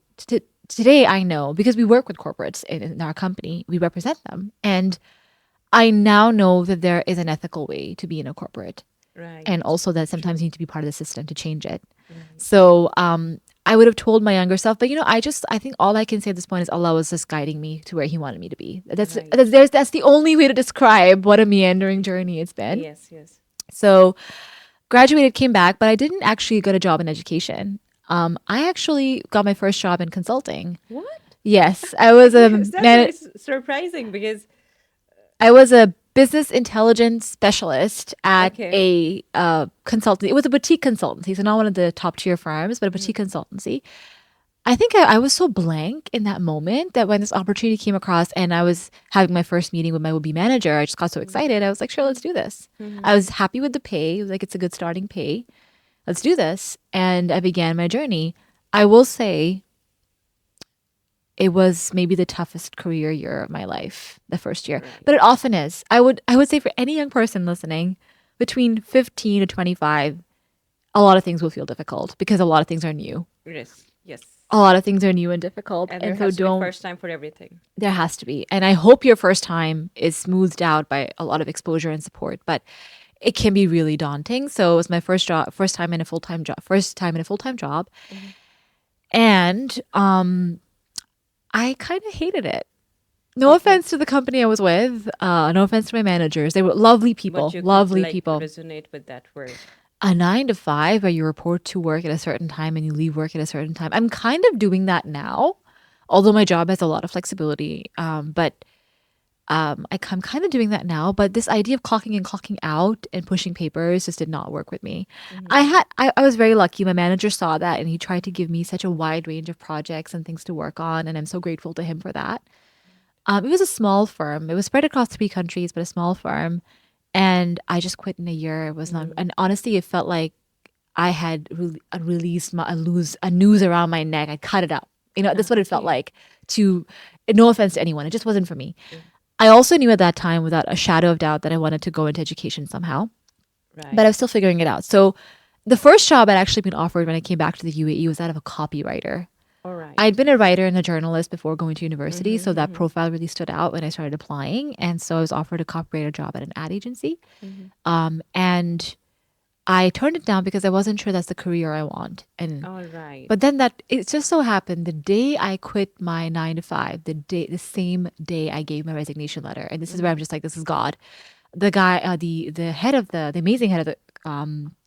today I know because we work with corporates in our company, we represent them, and I now know that there is an ethical way to be in a corporate and Right. also that sometimes True. you need to be part of the system to change it. Right. So I would have told my younger self, but you know, I think all I can say at this point is Allah was just guiding me to where He wanted me to be. Right. That's the only way to describe what a meandering journey it's been. Yes, yes. So graduated, came back, but I didn't actually get a job in education. I actually got my first job in consulting. What? Yes, I was a That's very surprising because I was a business intelligence specialist at okay. a consultancy. It was a boutique consultancy, so not one of the top tier firms, but a boutique consultancy. I think I was so blank in that moment that when this opportunity came across and I was having my first meeting with my would be manager, I just got so excited. I was like, sure, let's do this. I was happy with the pay. It was like, it's a good starting pay. Let's do this. And I began my journey. I will say it was maybe the toughest career year of my life, the first year. Right. But it often is. I would say for any young person listening, between 15 to 25, a lot of things will feel difficult because a lot of things are new. Yes, yes. A lot of things are new and difficult. And there And so has to be don't first time for everything. there has to be. And I hope your first time is smoothed out by a lot of exposure and support, but it can be really daunting. So it was my first time in a full-time job, and I kind of hated it. No Okay. offense to the company I was with. No offense to my managers. They were lovely But people, you could lovely like people. resonate with that word. A 9 to 5 where you report to work at a certain time and you leave work at a certain time. I'm kind of doing that now, although my job has a lot of flexibility. But I'm kind of doing that now, but this idea of clocking in, clocking out, and pushing papers just did not work with me. I was very lucky. My manager saw that and he tried to give me such a wide range of projects and things to work on, and I'm so grateful to him for that. It was a small firm. It was spread across 3 countries, but a small firm. And I just quit in a year. It was not, and honestly, it felt like I had released a noose around my neck. I cut it up. That's what it felt Okay. like. To No offense to anyone, it just wasn't for me. Yeah. I also knew at that time, without a shadow of doubt, that I wanted to go into education somehow, but I Right. was still figuring it out. So, the first job I'd actually been offered when I came back to the UAE was that of a copywriter. All right. I'd been a writer and a journalist before going to university, Mm-hmm, so that mm-hmm, profile really stood out when I started applying. And so I was offered a copywriter job at an ad agency. mm-hmm. And I turned it down because I wasn't sure that's the career I want. And All right. but then that it just so happened the day I quit my 9 to 5, the same day I gave my resignation letter, and this is where I'm just like, this is God. The guy, the head of the amazing head of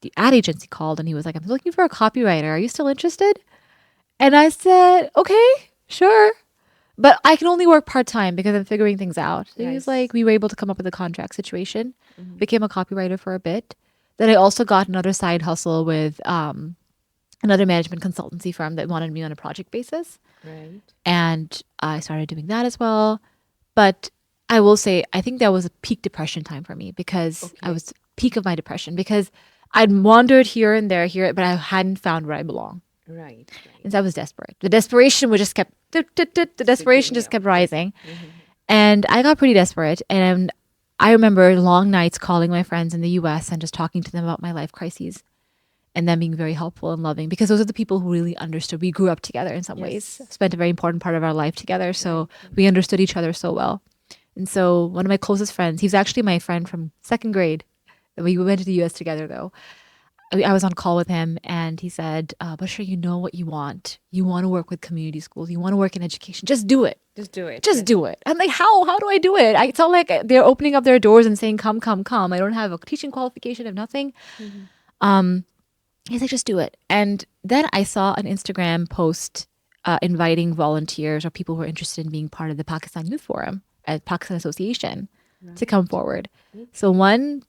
the ad agency called and he was like, I'm looking for a copywriter. Are you still interested? And I said, okay, sure. But I can only work part time because I'm figuring things out. So he was Nice. like, we were able to come up with a contract situation, Mm-hmm. became a copywriter for a bit. Then I also got another side hustle with another management consultancy firm that wanted me on a project basis. Right. And I started doing that as well. But I will say, I think that was a peak depression time for me because I Okay. was peak of my depression because I'd wandered here and there, here, but I hadn't found where I belong. Right. Right. And so I was desperate. The desperation would just kept, the desperation Sweeping just you. kept Yes. rising. Mm-hmm. And I got pretty desperate. And I remember long nights calling my friends in the US and just talking to them about my life crises and them being very helpful and loving because those are the people who really understood. We grew up together in some ways, Yes. spent a very important part of our life together. So Right. Right. we understood each other so well. And so one of my closest friends, he was actually my friend from second grade. We went to the US together though. I was on call with him and he said, Bushra, you know what you want. You want to work with community schools. You want to work in education. Just do it. Just do it. Just Yes. do it. I'm like, how? How do I do it? It's not like they're opening up their doors and saying, come, come, come. I don't have a teaching qualification. I have nothing. Mm-hmm. He's like, just do it. And then I saw an Instagram post inviting volunteers or people who are interested in being part of the Pakistan Youth Forum at Pakistan Association to come Right. forward. So Okay. one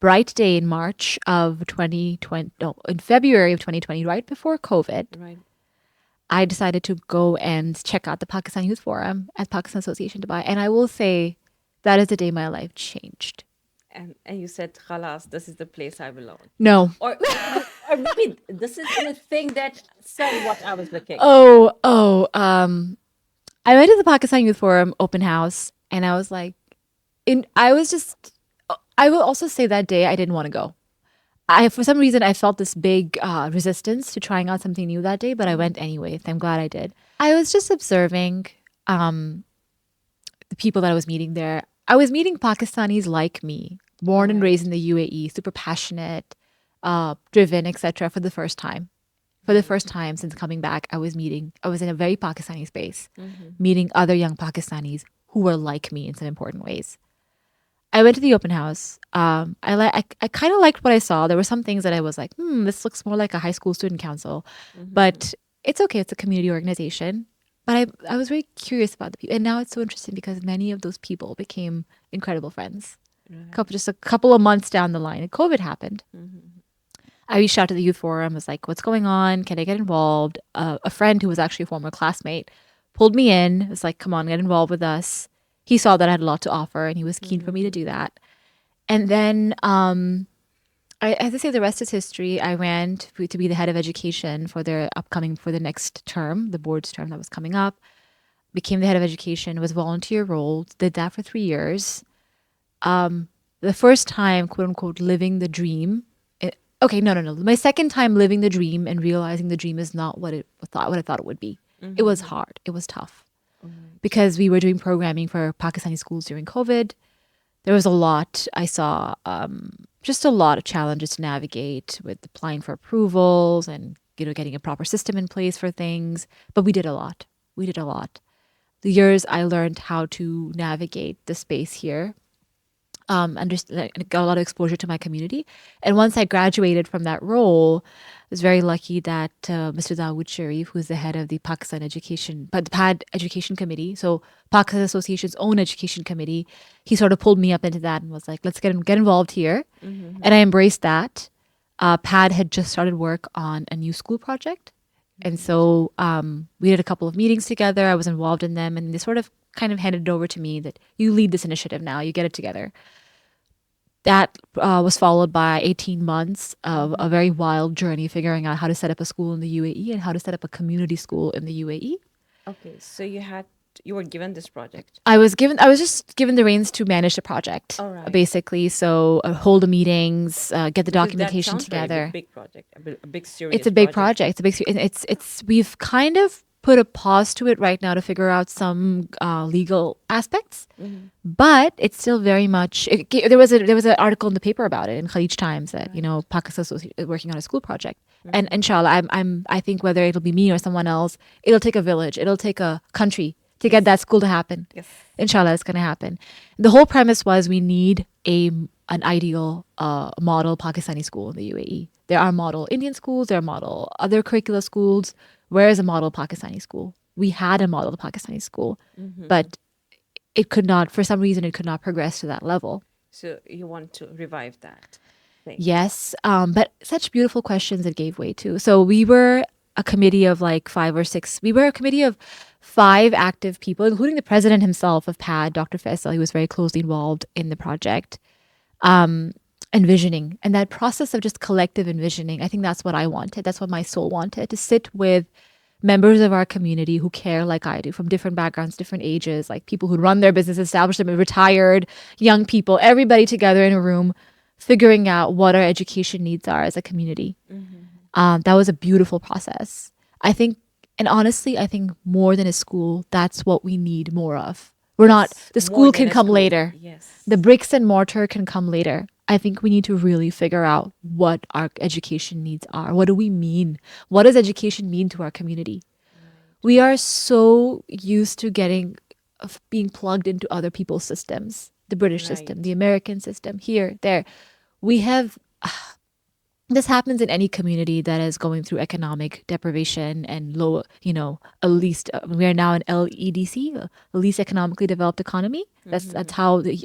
bright day in March of 2020, no, in February of 2020, right before COVID, Right. I decided to go and check out the Pakistan Youth Forum at Pakistan Association Dubai. And I will say that is the day my life changed. And you said, "Khalas, this is the place I belong." No. Or maybe this is the thing that said what I was looking. I went to the Pakistan Youth Forum open house and I was like, I was just, I will also say that day I didn't want to go. For some reason, I felt this big resistance to trying out something new that day, but I went anyway. I'm glad I did. I was just observing the people that I was meeting there. I was meeting Pakistanis like me, All born and right. raised in the UAE, super passionate, driven, etc. For the first time. For the Right. first time since coming back, I was in a very Pakistani space, Mm-hmm. meeting other young Pakistanis who were like me in some important ways. I went to the open house. I kind of liked what I saw. There were some things that I was like, this looks more like a high school student council, Mm-hmm. but it's okay. It's a community organization. But I was very curious about the people, and now it's so interesting because many of those people became incredible friends. Right. Just a couple of months down the line, and COVID happened. Mm-hmm. I reached out to the youth forum. Was like, "What's going on? Can I get involved?" A friend who was actually a former classmate pulled me in. Was like, "Come on, get involved with us." He saw that I had a lot to offer, and he was keen for me to Mm-hmm. do that. And then, as I say, the rest is history. I ran to be the head of education for for the next term, the board's term that was coming up. Became the head of education. Was volunteer role. Did that for 3 years. The first time, quote unquote, living the dream. Okay, no, no, no. My second time living the dream and realizing the dream is not what I thought it would be. It was Mm-hmm. hard. It was tough All right. because we were doing programming for Pakistani schools during COVID. There was a lot I saw, just a lot of challenges to navigate with applying for approvals and getting a proper system in place for things. But we did a lot. We did a lot. The years I learned how to navigate the space here. got a lot of exposure to my community. And once I graduated from that role, I was very lucky that Mr. Dawood Sharif, who's the head of the Pakistan Education, but the PAD Education Committee, so Pakistan Association's own education committee, he sort of pulled me up into that and was like, let's get involved here. And I embraced that. PAD had just started work on a new school project. And so we did a couple of meetings together. I was involved in them, and they sort of kind of handed it over to me that you lead this initiative now, you get it together. That was followed by 18 months of a very wild journey figuring out how to set up a school in the UAE and how to set up a community school in the UAE. Okay, so you were given this project. I was just given the reins to manage the project, All right. basically. So hold the meetings, get the Because that documentation sounds very together. big project, a big It's serious a big project. project. It's a big. And we've kind of put a pause to it right now to figure out some legal aspects, but it's still very much. There was an article in the paper about it in Khalij Times that Pakistan is working on a school project, and inshallah, I think whether it'll be me or someone else, it'll take a village, it'll take a country to get that school to happen. Yes. Inshallah, it's going to happen. The whole premise was we need an ideal model Pakistani school in the UAE. There are model Indian schools, there are model other curricula schools. Where is a model Pakistani school? We had a model Pakistani school, but it could not, for some reason, it could not progress to that level. So you want to revive that thing. Yes, but such beautiful questions it gave way to. So we were a committee of like 5 or 6. We were a committee of 5 active people, including the president himself of PAD, Dr. Faisal. He was very closely involved in the project. Envisioning and that process of just collective envisioning. I think that's what I wanted. That's what my soul wanted, to sit with members of our community who care like I do, from different backgrounds, different ages, like people who run their business, established them, retired, young people, everybody together in a room, figuring out what our education needs are as a community. That was a beautiful process. I think, and honestly, I think more than a school, that's what we need more of. We're not, the More school than can a come school. later. Yes. The bricks and mortar can come later. I think we need to really figure out what our education needs are. What do we mean? What does education mean to our community? We are so used to of being plugged into other people's systems, the British system, Right. the American system, here, there. We have, this happens in any community that is going through economic deprivation and low, at least we are now in LEDC, least economically developed economy. That's how the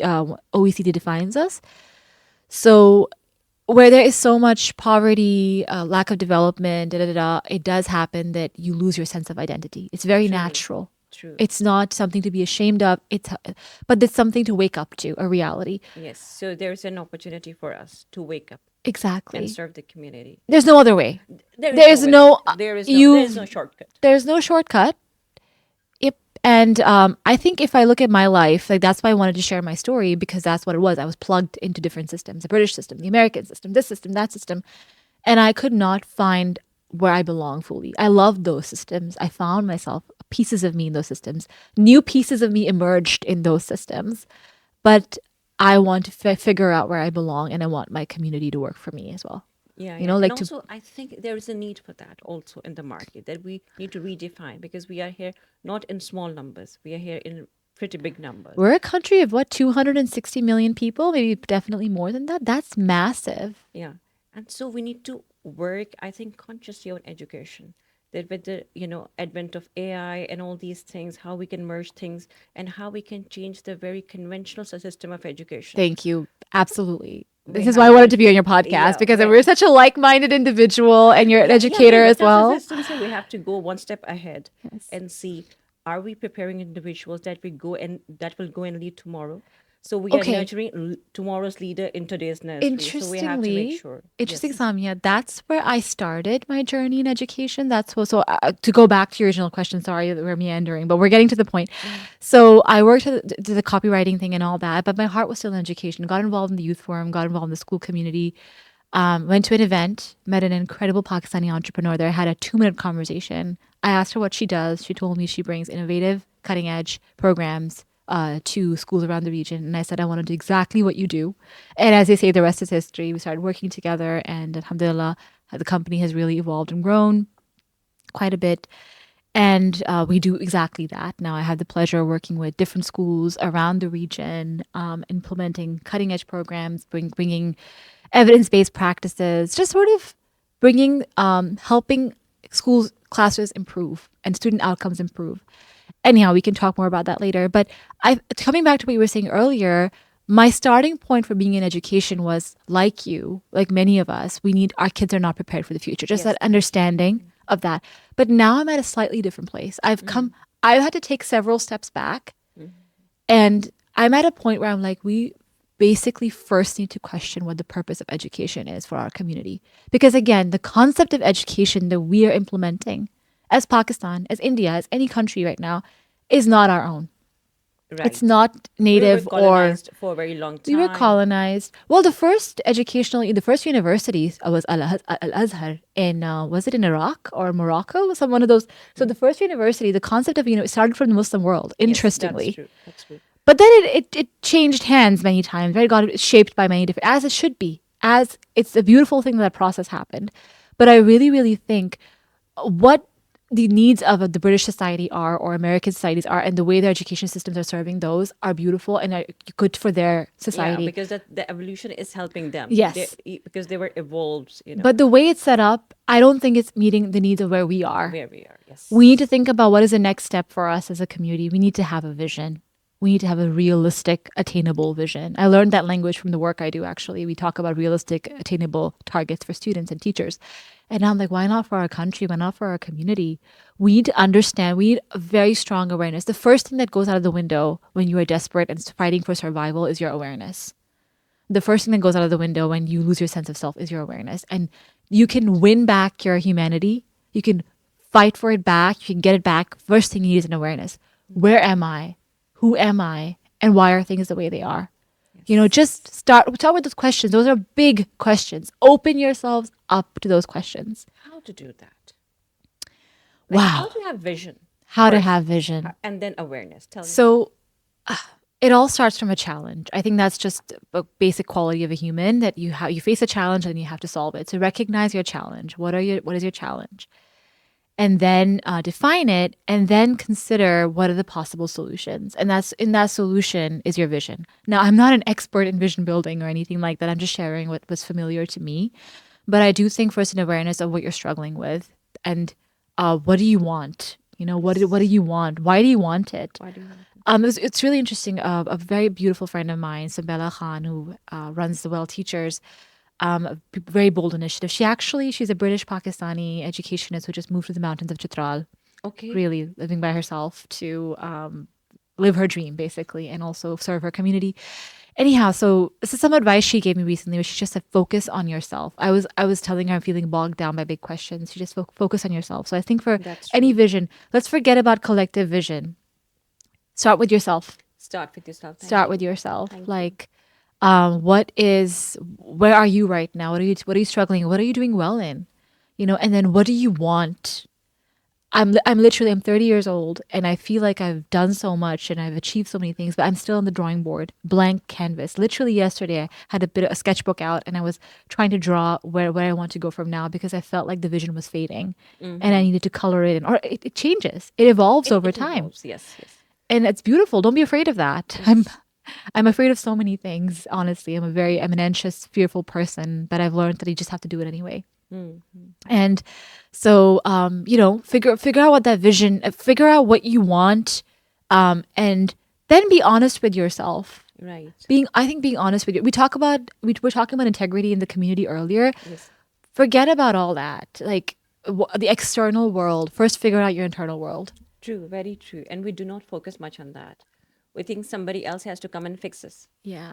OECD defines us. So where there is so much poverty, lack of development, it does happen that you lose your sense of identity. It's very natural. True. It's not something to be ashamed of. But it's something to wake up to, a reality. Yes. So there's an opportunity for us to wake up and Exactly. serve the community. There's no other way. There There is is no way. no There is you. no shortcut. There's no shortcut. And I think if I look at my life, like that's why I wanted to share my story, because that's what it was. I was plugged into different systems, the British system, the American system, this system, that system. And I could not find where I belong fully. I loved those systems. I found myself, pieces of me in those systems. New pieces of me emerged in those systems. But I want to figure out where I belong, and I want my community to work for me as well. Yeah, You know, and like also I think there is a need for that also in the market, that we need to redefine, because we are here not in small numbers. We are here in pretty big numbers. we're a country of what, 260 million people, maybe definitely more than that. That's massive. Yeah. And so we need to work, I think, consciously on education. That with the, advent of AI and all these things, how we can merge things and how we can change the very conventional system of education. Thank you. Absolutely. We This is why I have wanted the- to be on your podcast, yeah, because we- we're such a like-minded individual, and you're an educator yeah, as that's well. the system. So we have to go one step ahead and see, are we preparing individuals that will go and lead tomorrow? So we are Okay. nurturing tomorrow's leader in today's nursery. So we have to make sure. Interesting, Yes. Samia. That's where I started my journey in education. That's what. So to go back to your original question, sorry that we're meandering, but we're getting to the point. So I worked at the copywriting thing and all that, but my heart was still in education. Got involved in the youth forum, got involved in the school community. Went to an event, met an incredible Pakistani entrepreneur there. Had a 2-minute conversation. I asked her what she does. She told me she brings innovative, cutting edge programs to schools around the region. And I said, I want to do exactly what you do. And as they say, the rest is history. We started working together, and alhamdulillah, the company has really evolved and grown quite a bit. And we do exactly that. Now, I have the pleasure of working with different schools around the region, implementing cutting edge programs, bringing evidence based practices, just sort of bringing, helping schools, classes improve and student outcomes improve. Anyhow, we can talk more about that later. But coming back to what you were saying earlier, my starting point for being in education was like you, like many of us, we need our kids are not prepared for the future. Just Yes, that absolutely. understanding of that. But now I'm at a slightly different place. I've had to take several steps back, and I'm at a point where I'm like, we basically first need to question what the purpose of education is for our community. Because again, the concept of education that we are implementing as Pakistan, as India, as any country right now is not our own. It's Right. not We were native or colonized for a very long we were time. colonized. Well, the first university was Al Azhar in, was it in Iraq or Morocco? Some one of those. So the first university, the concept of started from the Muslim world, Yes, that's interestingly. true. That's true. But then it changed hands many times, right? It got shaped by many different, as it should be. As it's a beautiful thing that process happened. But I really, really think what the needs of the British society are or American societies are and the way their education systems are serving those are beautiful and are good for their Yeah, society. because that the evolution is helping them. Yes. Because they were evolved, But the way it's set up, I don't think it's meeting the needs of where we are. where we are. We need to Yes. think about what is the next step for us as a community. We need to have a vision. We need to have a realistic, attainable vision. I learned that language from the work I do, actually. We talk about realistic, attainable targets for students and teachers. And I'm like, why not for our country? Why not for our community? We need to understand, we need a very strong awareness. The first thing that goes out of the window when you are desperate and fighting for survival is your awareness. The first thing that goes out of the window when you lose your sense of self is your awareness. And you can win back your humanity. You can fight for it back. You can get it back. First thing you need is an awareness. Where am I? Who am I? And why are things the way they are? Just Yes. start with those questions. Those are big questions. Open yourselves up to those questions. How to do that? Like how Wow. to have vision How to first, have vision. and then awareness. Tell me how. So it all starts from a challenge. I think that's just a basic quality of a human that you face a challenge and you have to solve it. So recognize your challenge. What is your challenge? And then define it and then consider what are the possible solutions. And that's in that solution is your vision. Now, I'm not an expert in vision building or anything like that. I'm just sharing what was familiar to me. But I do think first an awareness of what you're struggling with and what do you want? What do Yes. you want? Why do you want it? Why do you want it? It's really interesting. A very beautiful friend of mine, Sabella Khan, who runs the Well Teachers, a very bold initiative. She's a British Pakistani educationist who just moved to the mountains of Chitral, Okay. really living by herself to live her dream basically and also serve her community. Anyhow, so this is some advice she gave me recently, where she just said, "Focus on yourself." I was telling her I'm feeling bogged down by big questions. She just focus on yourself. So I think for That's any true. vision, let's forget about collective vision. Start with yourself. Start with yourself. Thank Start you. with yourself. Thank you. Like, where are you right now? What are you struggling? What are you doing well in? And then what do you want? I'm 30 years old and I feel like I've done so much and I've achieved so many things, but I'm still on the drawing board, blank canvas. Literally yesterday I had a sketchbook out and I was trying to draw where I want to go from now because I felt like the vision was fading and I needed to color it in. Or it changes. It evolves over It time. evolves. Yes. Yes. And it's beautiful. Don't be afraid of that. Yes. I'm afraid of so many things, honestly. I'm an anxious, fearful person, but I've learned that you just have to do it anyway. And so, figure out what that vision, figure out what you want, and then be honest with yourself. Right. I think being honest with you. We were talking about integrity in the community earlier. Yes. Forget about all that, like the external world. First, figure out your internal world. True. Very true. And we do not focus much on that. We think somebody else has to come and fix us. Yeah.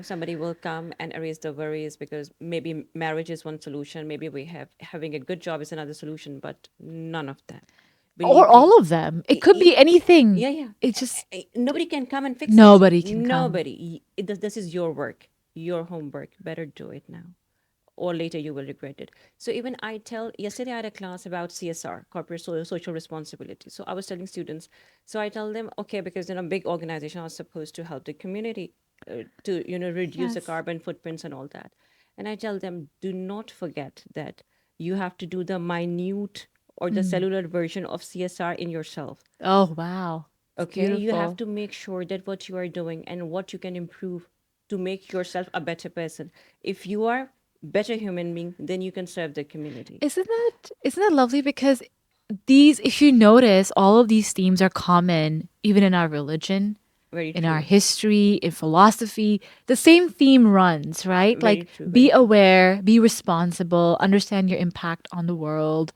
Somebody will come and erase the worries because maybe marriage is one solution, maybe we have having a good job is another solution, but none of that. We Or need to. all of them. It could be anything. Yeah, yeah. It's just Nobody can come and fix it. nobody can come. Nobody. This is your work, your homework. Better do it now, or later you will regret it. So even I tell, yesterday I had a class about CSR, corporate social responsibility. So I was telling students, so I tell them, okay, because in a big organization, I was supposed to help the community to reduce the Yes. carbon footprints and all that. And I tell them, do not forget that you have to do the minute or the cellular version of CSR in yourself. Oh, wow. It's Okay, you have beautiful. to make sure that what you are doing and what you can improve to make yourself a better person. If you are better human being, then you can serve the community. Isn't that lovely? Because these, if you notice, all of these themes are common even in our religion, Very in our true. history, in philosophy. The same theme runs, right? Very Like true. be Very true. aware, be responsible, understand your impact on the world.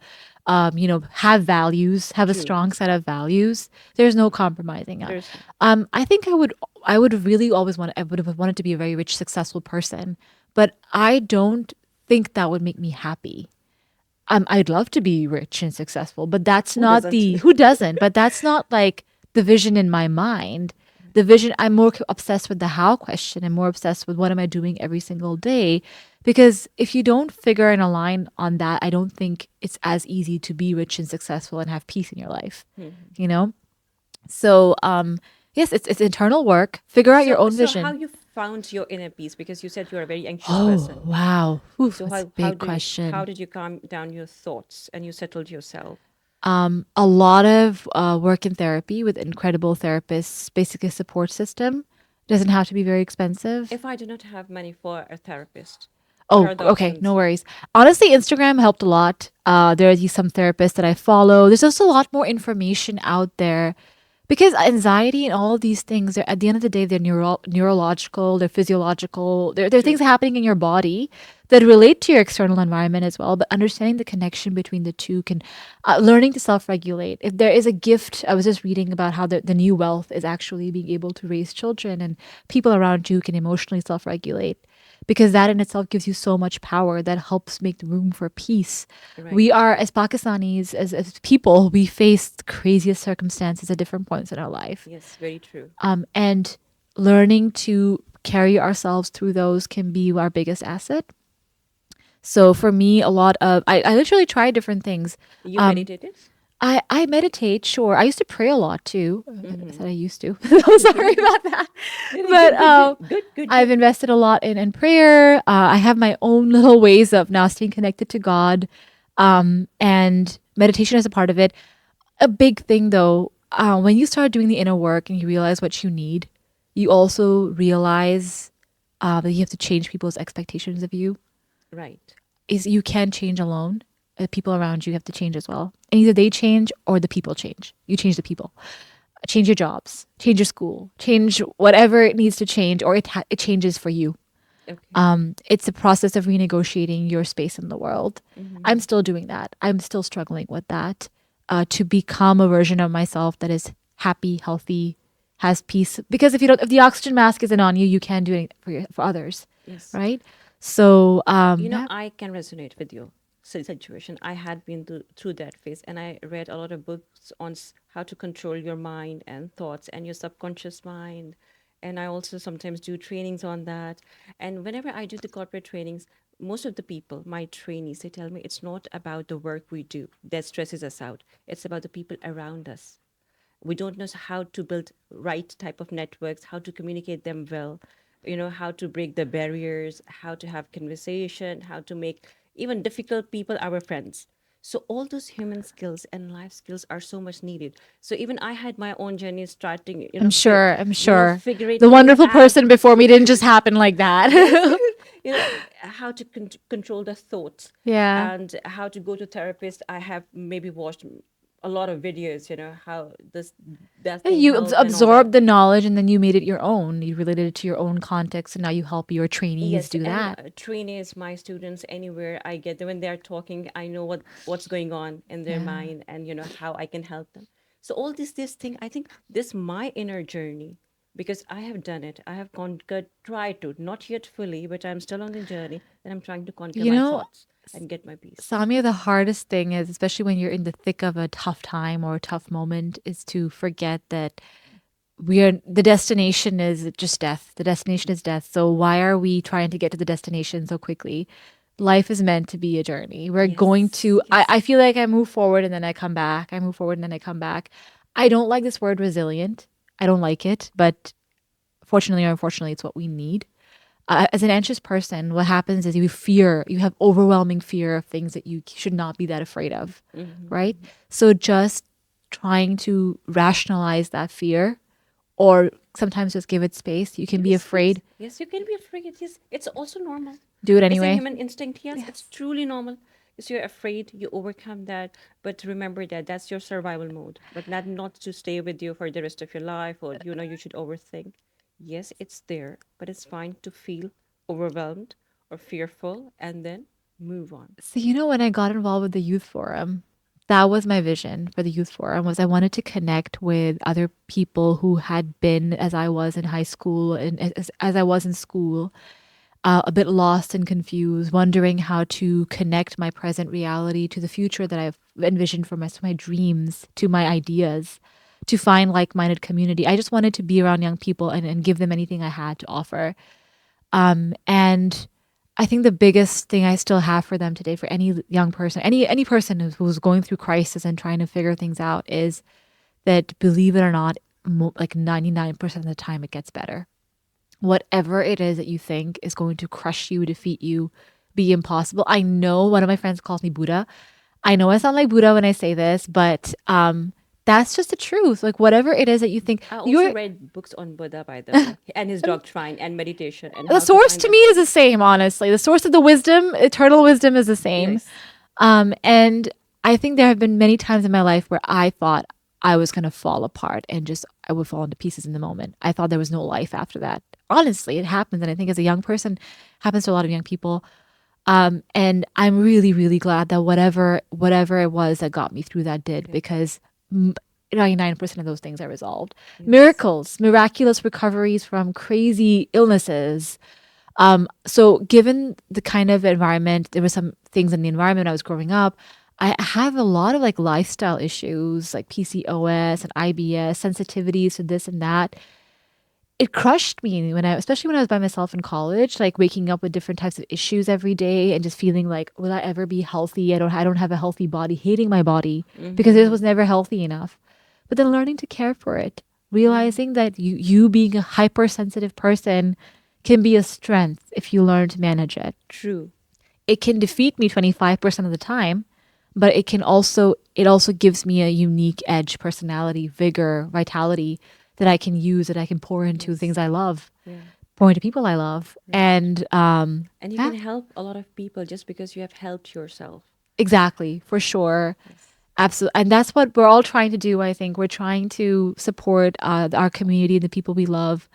Have values, have a True. strong set of values. There's no compromising on. There's I think I would really always I would have wanted to be a very rich, successful person, but I don't think that would make me happy. I'd love to be rich and successful, but that's who not doesn't? the who doesn't. But that's not like the vision in my mind. The vision, I'm more obsessed with the how question and more obsessed with what am I doing every single day. Because if you don't figure and align on that, I don't think it's as easy to be rich and successful and have peace in your life. Mhm. You know? So yes, it's internal work. Figure out your So, own so how vision. you found your inner peace? Because you said you're a very anxious Oh person. wow. Oof, So that's a how big do you how question. did you calm down your thoughts and you settled yourself? A lot of work in therapy with incredible therapists, basically a support system. Doesn't have to be very expensive. If I do not have money for a therapist, what Oh, are the okay, no options? worries. Honestly, Instagram helped a lot. There are some therapists that I follow. There's also a lot more information out there because anxiety and all of these things, at the end of the day, they're neurological, they're physiological. They're True. things happening in your body that relate to your external environment as well. But understanding the connection between the two can, learning to self regulate. If there is a gift, I was just reading about how the new wealth is actually being able to raise children and people around you can emotionally self regulate because that in itself gives you so much power that helps make the room for peace. We Right. are, as Pakistanis, as people, we face the craziest circumstances at different points in our life. Yes, very true. And learning to carry ourselves through those can be our biggest asset. So for me, I literally tried different things. You Um, meditated? I meditate, sure. I used to pray a lot too. I Mm-hmm. said I used to. I'm sorry about that. Really But good, good, good, good, good, I've good. invested a lot in prayer. I have my own little ways of now staying connected to God, and meditation is a part of it. A big thing though, when you start doing the inner work and you realize what you need, you also realize that you have to change people's expectations of you. Right. Is you can change alone. The people around you have to change as well. And either they change or the people change. You change the people. Change your jobs, change your school, change whatever it needs to change, or it changes for you. Okay. It's a process of renegotiating your space in the world. I'm Mm-hmm. still doing that. I'm still struggling with that to become a version of myself that is happy, healthy, has peace. Because if the oxygen mask isn't on you, you can't do it for others, Yes. right? So yeah. I can resonate with your situation. I had been through that phase, and I read a lot of books on how to control your mind and thoughts and your subconscious mind. And I also sometimes do trainings on that. And whenever I do the corporate trainings, most of the people, my trainees, they tell me it's not about the work we do that stresses us out. It's about the people around us. We don't know how to build right type of networks, how to communicate them well, how to break the barriers, how to have conversation, how to make even difficult people our friends. So all those human skills and life skills are so much needed. So even I had my own journey starting, I'm sure. I'm sure. The figuring wonderful out. person before me didn't just happen like that. Yes, how to control the thoughts Yeah. and how to go to therapist. I have maybe watched a lot of videos, how this that And thing you help and all that. absorbed the knowledge and then you made it your own. You related it to your own context and now you help your trainees Yes, do and that. trainees, my students, anywhere I get them when they're talking, I know what's going on in their Yeah. mind and how I can help them. So all this thing, I think this my inner journey because I have done it. I have conquered, tried to, not yet fully, but I'm still on the journey and I'm trying to conquer You my know, thoughts and get my peace. Samia, the hardest thing is, especially when you're in the thick of a tough time or a tough moment, is to forget that the destination is just death. The destination is death. So why are we trying to get to the destination so quickly? Life is meant to be a journey. We're going Yes, to, I yes. feel like I move forward and then I come back. I move forward and then I come back. I don't like this word resilient. I don't like it, but fortunately or unfortunately, it's what we need. as an anxious person, what happens is you have overwhelming fear of things that you should not be that afraid of, right? So just trying to rationalize that fear, or sometimes just give it space. You can Give it be space. afraid, Yes, you can be afraid. Yes, it's also normal. do it It's a anyway. human instinct. Yes, it's Yes. truly normal. Yes, you're afraid, you overcome that, but remember that that's your survival mode, but not to stay with you for the rest of your life, or you should overthink. Yes, it's there, but it's fine to feel overwhelmed or fearful and then move on. So when I got involved with the youth forum, that was my vision for the youth forum, was I wanted to connect with other people who had been as I was in high school and as I was in school, a bit lost and confused, wondering how to connect my present reality to the future that I've envisioned for my dreams, to my ideas, to find like-minded community. I just wanted to be around young people and give them anything I had to offer. And I think the biggest thing I still have for them today, for any young person, any person who's going through crisis and trying to figure things out, is that, believe it or not, like 99% of the time, it gets better. Whatever it is that you think is going to crush you, defeat you, be impossible. I know one of my friends calls me Buddha. I know I sound like Buddha when I say this, but that's just the truth. Like whatever it is that you think, I also you're read books on Buddha, by the way, and his doctrine and meditation and the how to source find to that. me is the same, honestly. The source of the wisdom, eternal wisdom, is the same. Yes. And I think there have been many times in my life where I thought I was going to fall apart and just I would fall into pieces in the moment. I thought there was no life after that. Honestly, it happens. And I think as a young person, happens to a lot of young people. And I'm really, really glad that whatever it was that got me through that did, Good. because 99% of those things are resolved. Yes. Miracles, miraculous recoveries from crazy illnesses. So given the kind of environment, there were some things in the environment when I was growing up. I have a lot of like lifestyle issues like PCOS and IBS, sensitivities to this and that. It crushed me especially when I was by myself in college, like waking up with different types of issues every day and just feeling like, will I ever be healthy? I don't have a healthy body, hating my body because it was never healthy enough. But then learning to care for it, realizing that you being a hypersensitive person can be a strength if you learn to manage it. True. It can defeat me 25% of the time, but it also gives me a unique edge, personality, vigor, vitality that I can use, that I can pour into Yes. things I love, Yeah. pour into people I love. Right. And And you yeah, can help a lot of people just because you have helped yourself. exactly, for sure. Yes. Absolutely. And that's what we're all trying to do, I think. We're trying to support our community, the people we love,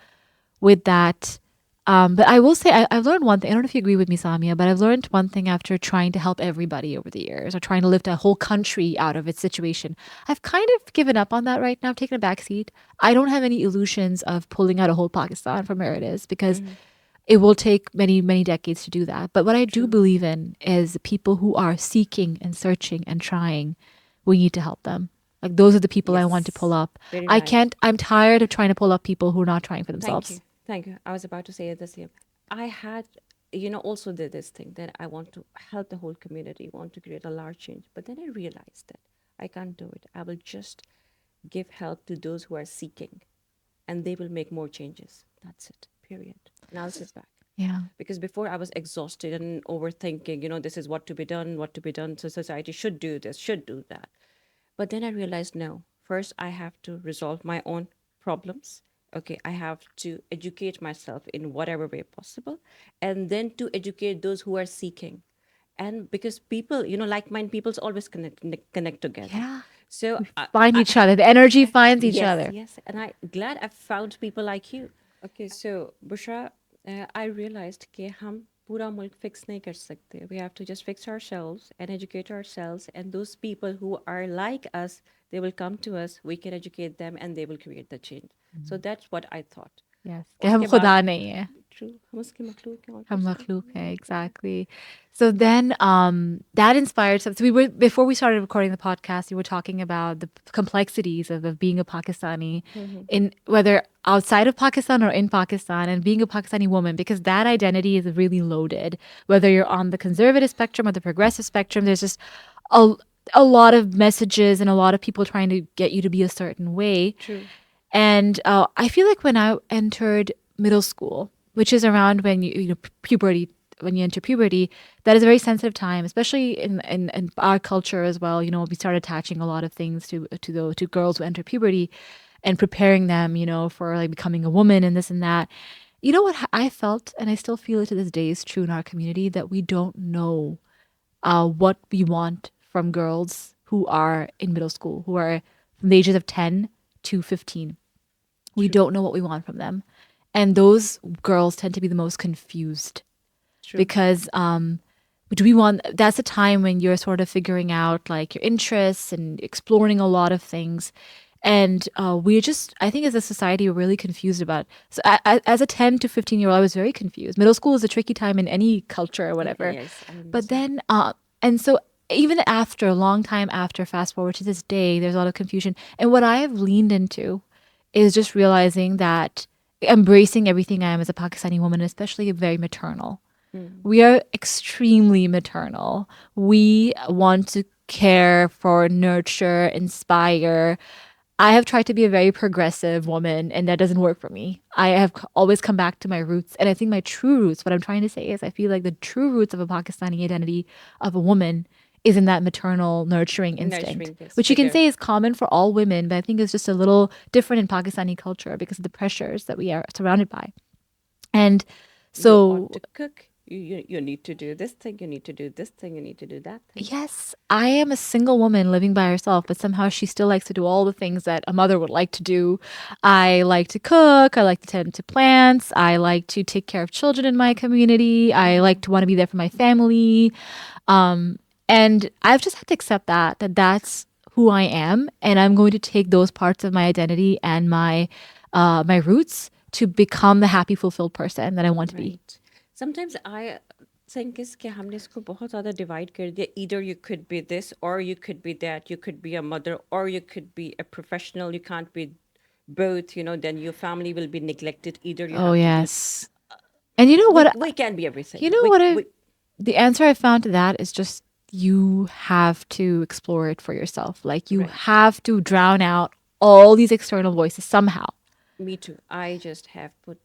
with that. But I will say, I've learned one thing. I don't know if you agree with me, Samia, but I've learned one thing after trying to help everybody over the years, or trying to lift a whole country out of its situation. I've kind of given up on that right now. I've taken a back seat. I don't have any illusions of pulling out a whole Pakistan from where it is, because it will take many, many decades to do that. But what I do True. believe in is people who are seeking and searching and trying. We need to help them. Like those are the people I want to pull Yes. up. Very I right. can't. I'm tired of trying to pull up people who are not trying for Thank you. themselves. Thank you. I was about to say the same. I had, also did this thing that I want to help the whole community, want to create a large change. But then I realized that I can't do it. I will just give help to those who are seeking, and they will make more changes. That's it. Period. And I'll sit back. Yeah. Because before I was exhausted and overthinking, this is what to be done, what to be done. So society should do this, should do that. But then I realized no, first I have to resolve my own problems. Okay, I have to educate myself in whatever way possible, and then to educate those who are seeking. And because people, like minded people's always connect together. Yeah. So We find I each other. The energy finds each yes, other. yes, and I glad I found people like you. Okay, so Bushra, I realized कि हम पूरा मुल्क fix नहीं कर सकते. We have to just fix ourselves and educate ourselves, and those people who are like us, they will come to us. We can educate them, and they will create the change. So that's what I thought. Yes. कि हम उसके बाद खुदा नहीं है. true, हम उसके मखलूक हैं और हम कुछ मखलूक नहीं. है. Exactly. So then that inspired so we were before we started recording the podcast, we were talking about the complexities of being a Pakistani, in whether outside of Pakistan or in Pakistan, and being a Pakistani woman, because that identity is really loaded. Whether you're on the conservative spectrum or the progressive spectrum, there's just a a lot of messages and a lot of people trying to get you to be a certain way. True. And I feel like when I entered middle school, which is around when you know puberty, when you enter puberty. That is a very sensitive time, especially in our culture as well. You know, we start attaching a lot of things to girls who enter puberty and preparing them, you know, for like becoming a woman and this and that. You know what I felt, and I still feel it to this day is true in our community, that we don't know what we want from girls who are in middle school, who are from the ages of 10 to 15. We True, don't know what we want from them. And those girls tend to be the most confused true. because do we want, that's a time when you're sort of figuring out like your interests and exploring a lot of things. And we're just, I think as a society, we're really confused about. So as a 10 to 15-year-old, I was very confused. Middle school is a tricky time in any culture or whatever. Yes, I But understand. then, and so even after a long time after, fast forward to this day, there's a lot of confusion. And what I have leaned into is just realizing that embracing everything I am as a Pakistani woman, especially very maternal. Mm, We are extremely maternal. We want to care for, nurture, inspire. I have tried to be a very progressive woman, and that doesn't work for me. I have always come back to my roots. And I think my true roots, what I'm trying to say is, I feel like the true roots of a Pakistani identity of a woman is in that maternal, nurturing instinct, nurturing, yes, which you can bigger. say is common for all women, but I think it's just a little different in Pakistani culture because of the pressures that we are surrounded by. And You ought so to cook. You need to do this thing. You need to do this thing. You need to do that thing. yes, I am a single woman living by herself, but somehow she still likes to do all the things that a mother would like to do. I like to cook. I like to tend to plants. I like to take care of children in my community. I like to want to be there for my family. Um, and I've just had to accept that that's who I am, and I'm going to take those parts of my identity and my roots to become the happy, fulfilled person that I want to be. Right. Sometimes I think is कि हमने इसको बहुत ज़्यादा divide कर दिया. Either you could be this or you could be that. You could be a mother or you could be a professional. You can't be both. Then your family will be neglected. Either you Oh have to do. yes. And you know what? We can be You everything. know what I the answer I found to that is just you have to explore it for yourself. Like you Right. have to drown out all these external voices somehow. Me too. I just have put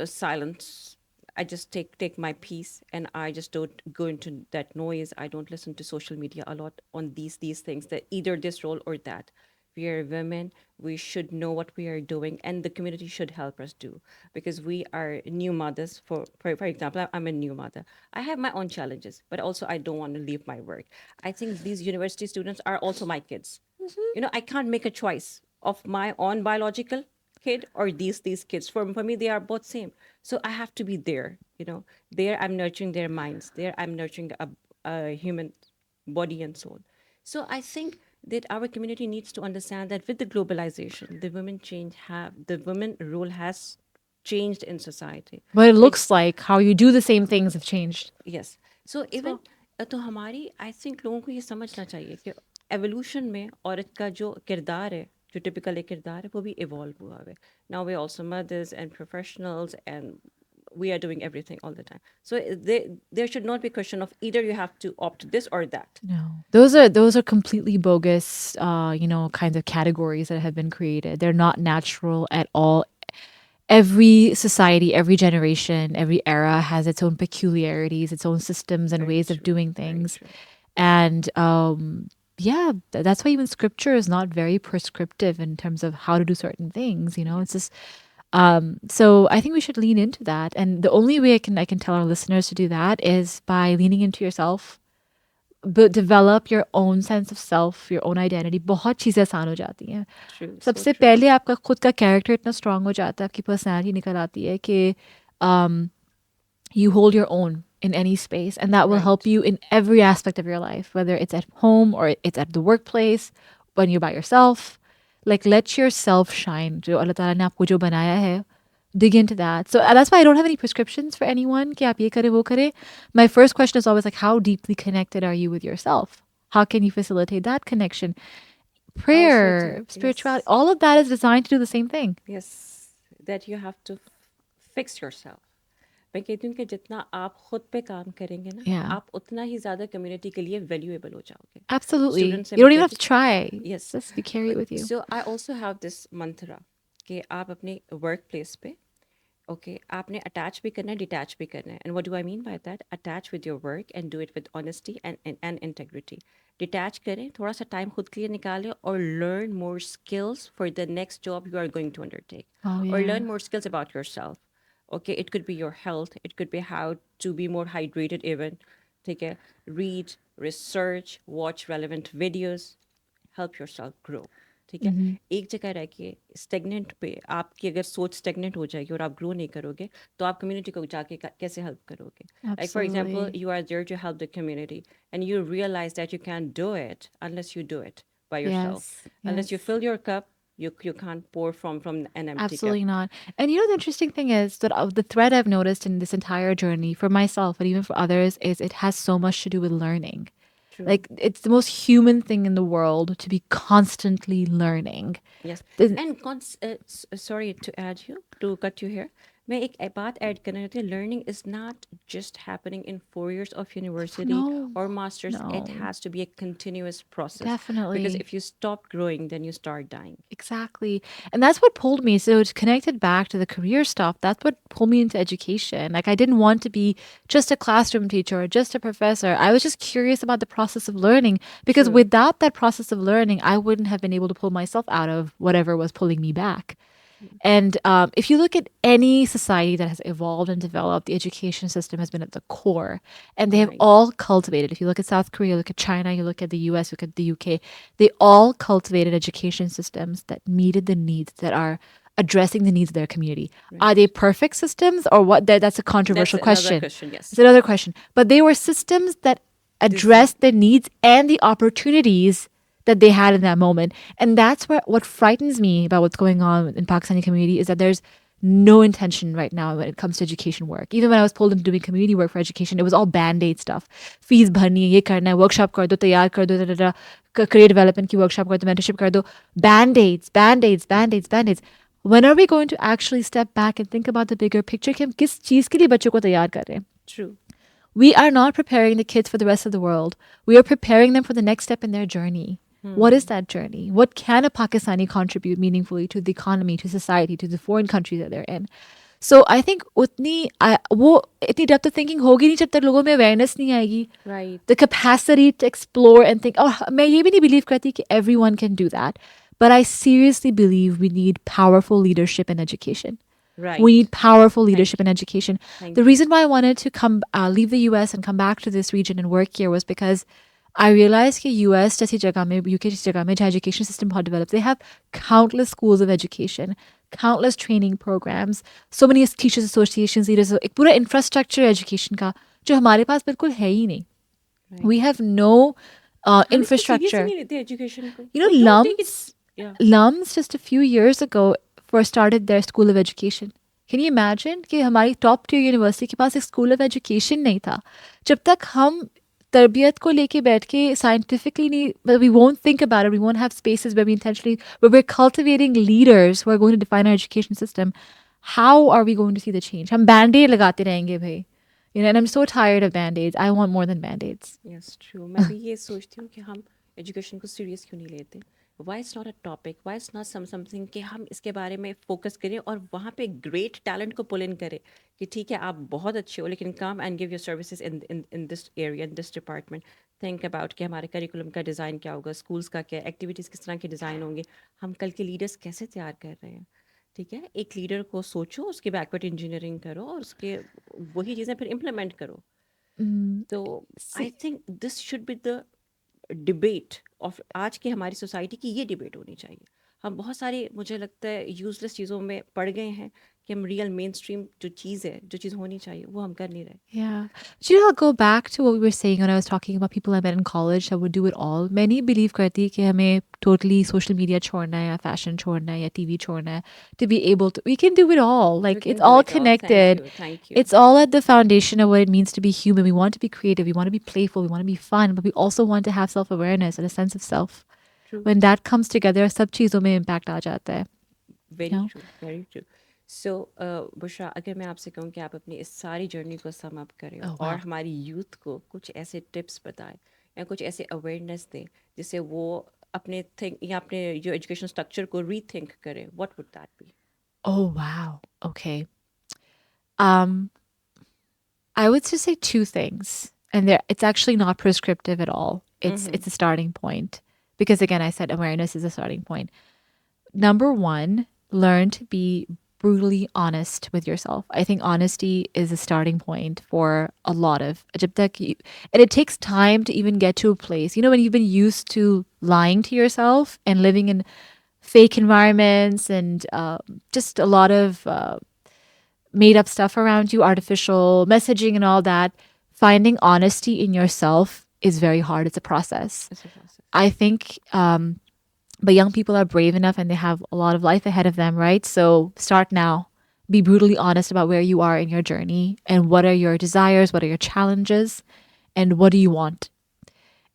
silence. I just take my peace and I just don't go into that noise. I don't listen to social media a lot on these things, that either this role or that. We are women. We should know what we are doing, and the community should help us do, because we are new mothers. For example, I'm a new mother. I have my own challenges, but also I don't want to leave my work. I think these university students are also my kids. I can't make a choice of my own biological kid or these kids. For me, they are both same. So I have to be there. There I'm nurturing their minds. There I'm nurturing a human body and soul. So I think that our community needs to understand that with the globalization, the women role has changed in society. But it For ex- looks like how you do the same things have changed yes so as even well. तो हमारी I think लोगों को ये समझना चाहिए कि evolution में औरत का जो किरदार है, जो टिपिकल एक किरदार है, वो भी इवॉल्व हुआ है. Now we also mothers and professionals and we are doing everything all the time. So there should not be a question of either you have to opt this or that. No. Those are completely bogus kinds of categories that have been created. They're not natural at all. Every society, every generation, every era has its own peculiarities, its own systems and Very ways of true, doing very things. true. And yeah, that's why even scripture is not very prescriptive in terms of how to do certain things. It's Yes. just so I think we should lean into that. And the only way I can tell our listeners to do that is by leaning into yourself, but develop your own sense of self, your own identity. बहुत चीज़ें आसान हो जाती हैं. True, so सबसे true. पहले आपका खुद का कैरेक्टर इतना स्ट्रांग हो जाता है, आपकी पर्सनालिटी निकल आती है कि you hold your own in any space, and that will help Right. you in every aspect of your life, whether it's at home or it's at the workplace, when you're by yourself. Like let yourself shine. जो अल्लाह ताला ने आपको जो बनाया है, dig into that. So that's why I don't have any prescriptions for anyone. कि आप ये करें, वो करें. My first question is always like, how deeply connected are you with yourself? How can you facilitate that connection? Also, Prayer, spirituality, yes, all of that is designed to do the same thing. yes, that you have to fix yourself. मैं कहती हूँ कि जितना आप खुद पे काम करेंगे ना, Yeah, आप उतना ही ज़्यादा कम्युनिटी के लिए वैल्यूएबल हो जाओगे. absolutely. स्टूडेंट से You मैं don't even have कहती to try. हूँ, yes. Just you carry it with you. So I also have this mantra कि आप अपने वर्क प्लेस पे ओके आपने अटैच भी करना है डिटैच भी करना है and what do I mean by that attach with your work and do it with honesty and integrity detach करें थोड़ा सा टाइम खुद के लिए निकालें और learn more skills for the next job you are going to undertake Oh or yeah. learn more skills about yourself. Okay, it could be your health, it could be how to be more hydrated even. Take a read, research, watch relevant videos, help yourself grow. ठीक है Hmm. एक जगह रह के stagnant पे आपकी अगर सोच स्टेगनेंट हो जाएगी और आप ग्रो नहीं करोगे तो आप कम्युनिटी को जाके कैसे हेल्प करोगे like for example Absolutely. You are there to help the community and you realize that you can't do it unless you do it by yourself. Yes. Unless you Yes. fill your cup, you can't pour from an empty cup. Absolutely not. And you know, the interesting thing is that the thread I've noticed in this entire journey for myself and even for others is it has so much to do with learning. True. Like, it's the most human thing in the world to be constantly learning. Yes. The- And sorry to add you, to cut you here. मैं एक बात add करना चाहती हूँ learning is not just happening in 4 years of university no, or masters. It no, has to be a continuous process because definitely. if you stop growing, then you start dying. Exactly. And that's what pulled me. So it's connected back to the career stuff. That's what pulled me into education. Like, I didn't want to be just a classroom teacher or just a professor. I was just curious about the process of learning because True. without that process of learning, I wouldn't have been able to pull myself out of whatever was pulling me back. And if you look at any society that has evolved and developed, the education system has been at the core. And they have Right. all cultivated. If you look at South Korea, look at China, you look at the US, look at the UK, they all cultivated education systems that meted the needs that are addressing the needs of their community. Are they Right. perfect systems or what? That's a That's controversial another question. question. It's Yes. another question. But they were systems that Design. addressed the needs and the opportunities that they had in that moment. And that's what frightens me about what's going on in Pakistani community is that there's no intention right now when it comes to education work. Even when I was pulled into doing community work for education, it was all band-aid stuff. Fees bharni hai, ye karna hai, workshop kar do, taiyar kar do, da, da, da, career development ki workshop kar do, mentorship kar do. Band-aids, band-aids, band-aids, band-aids. When are we going to actually step back and think about the bigger picture कि हम किस चीज़ के लिए बच्चों को तैयार कर रहे हैं? True. We are not preparing the kids for the rest of the world. We are preparing them for the next step in their journey. What is that journey? What can a Pakistani contribute meaningfully to the economy, to society, to the foreign countries that they're in? So I think वो इतनी depth of thinking होगी नहीं जब तक लोगों में awareness नहीं आएगी. Right. The capacity to explore and think. Oh, मैं ये भी नहीं believe करती कि everyone can do that. But I seriously believe we need powerful leadership in education. We Right. need powerful Thank leadership in you. education. The Thank you. reason why I wanted to come leave the US and come back to this region and work here was because I realized that US जैसी जगह में UK जैसी जगह में जहाँ education system बहुत developed, they have countless schools of education, countless training programs, so many teachers associations, leaders, एक पूरा infrastructure education का जो हमारे पास बिल्कुल है ही नहीं. Right. We have no हम इसको सीरियस ही infrastructure. नहीं लेते एजुकेशन को. You know, We don't take it. Yeah. LUMS just a few years ago first started their school of education. Can you imagine कि हमारी टॉप टियर यूनिवर्सिटी के पास एक school of education नहीं था जब तक हम तरबियत को लेके बैठ के साइंटिफिकली नहीं we won't think about it, we won't have spaces where we intentionally where we're cultivating leaders who are going to define our education system. How are we going to see the change? हम band-aid लगाते रहेंगे भाई. You know, and I'm so tired of band-aids. I want more than band-aids. Yes true मैं भी ये सोचती हूँ कि हम एजुकेशन को सीरियस क्यों नहीं लेते why it's not a topic why it's not something कि हम इसके बारे में फोकस करें और वहाँ पे ग्रेट टैलेंट को पुल इन करें कि ठीक है आप बहुत अच्छे हो लेकिन come and give your services in this area in this department think about कि हमारे करिकुलम का डिज़ाइन क्या होगा स्कूल्स का क्या एक्टिविटीज़ किस तरह के डिज़ाइन होंगे हम कल के लीडर्स कैसे तैयार कर रहे हैं ठीक है एक लीडर को सोचो उसकी बैकवर्ड इंजीनियरिंग करो और उसके वही चीज़ें फिर इम्प्लीमेंट करो Mm, तो आई see, think this should be the debate of आज की हमारी सोसाइटी की ये डिबेट होनी चाहिए हम बहुत सारे मुझे लगता है यूजलेस चीज़ों में पड़ गए हैं कि हम रियल मेन स्ट्रीम जो चीज़ है जो चीज़ होनी चाहिए वो हम कर नहीं रहे yeah. Do you know, I'll go back to what we were saying when I was talking about people I met in college that would do it all. Many believe करती है कि हमें totally social media छोड़ना है या fashion छोड़ना है या TV छोड़ना है to be able to. We can do it all. we Like, can it's do all it all thank connected. you thank you It's all at the foundation of what it means to be human. We want to be creative. We want to be playful. We want to be fun, but we also want to have self-awareness and a sense of self. true When that comes together, सब चीज़ों में impact आ जाता है. Very You know? True very true so Bushra अगर मैं आपसे कहूँ कि आप अपनी इस सारी जर्नी को सम अप करें Oh और wow. हमारी यूथ को कुछ ऐसे टिप्स बताएं या कुछ ऐसे अवेयरनेस दें जिससे वो अपने थिंक या अपने जो एजुकेशन स्ट्रक्चर को रीथिंक करें what would that be Oh wow. Okay. Um, I would just say two things, and it's actually not prescriptive at all. It's a starting point because again, I said awareness is a starting point. Number one, learn to be brutally honest with yourself. I think honesty is a starting point for a lot of and it takes time to even get to a place. You know, when you've been used to lying to yourself and living in fake environments and just a lot of made up stuff around you, artificial messaging and all that, finding honesty in yourself is very hard. It's a process. It's a process. I think but young people are brave enough and they have a lot of life ahead of them, right? So start now. Be brutally honest about where you are in your journey and what are your desires, what are your challenges, and what do you want.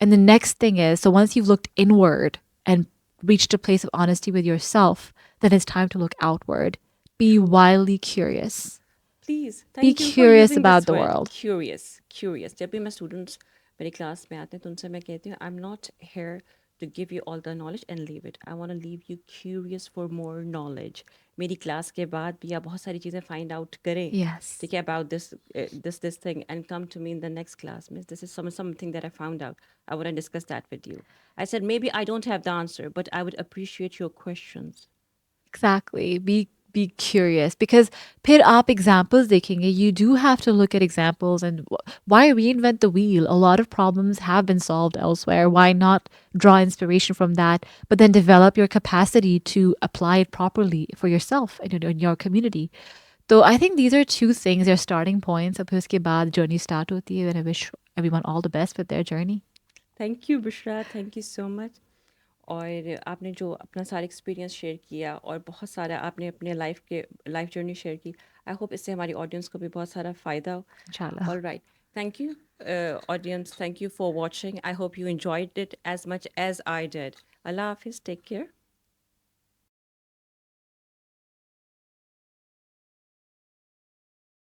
And the next thing is so once you've looked inward and reached a place of honesty with yourself, then it's time to look outward. Be True. wildly curious. Please, Be thank you for curious using about this the word, world. curious. Curious. जब भी मैं students मेरी class में आते हैं तो उनसे मैं कहती हूँ I'm not here to give you all the knowledge and leave it. I want to leave you curious for more knowledge. मेरी class के बाद भी आप बहुत सारी चीज़ें find out करें. Yes. ठीक है about this thing and come to me in the next class. Miss, this is something that I found out. I want to discuss that with you. I said maybe I don't have the answer, but I would appreciate your questions. Exactly. Be curious because फिर आप examples देखेंगे. You do have to look at examples and why reinvent the wheel? A lot of problems have been solved elsewhere. Why not draw inspiration from that, but then develop your capacity to apply it properly for yourself and in your community. So I think these are two things, their starting points. अब फिर उसके बाद journey start होती है. And I wish everyone all the best with their journey. Thank you, Bushra. Thank you so much. और आपने जो अपना सारा एक्सपीरियंस शेयर किया और बहुत सारा आपने अपने लाइफ जर्नी शेयर की आई होप इससे हमारी ऑडियंस को भी बहुत सारा फ़ायदा हो Inshallah. All right thank you audience thank you for watching I hope you enjoyed it as much as I did. अल्लाह हाफिज़ टेक केयर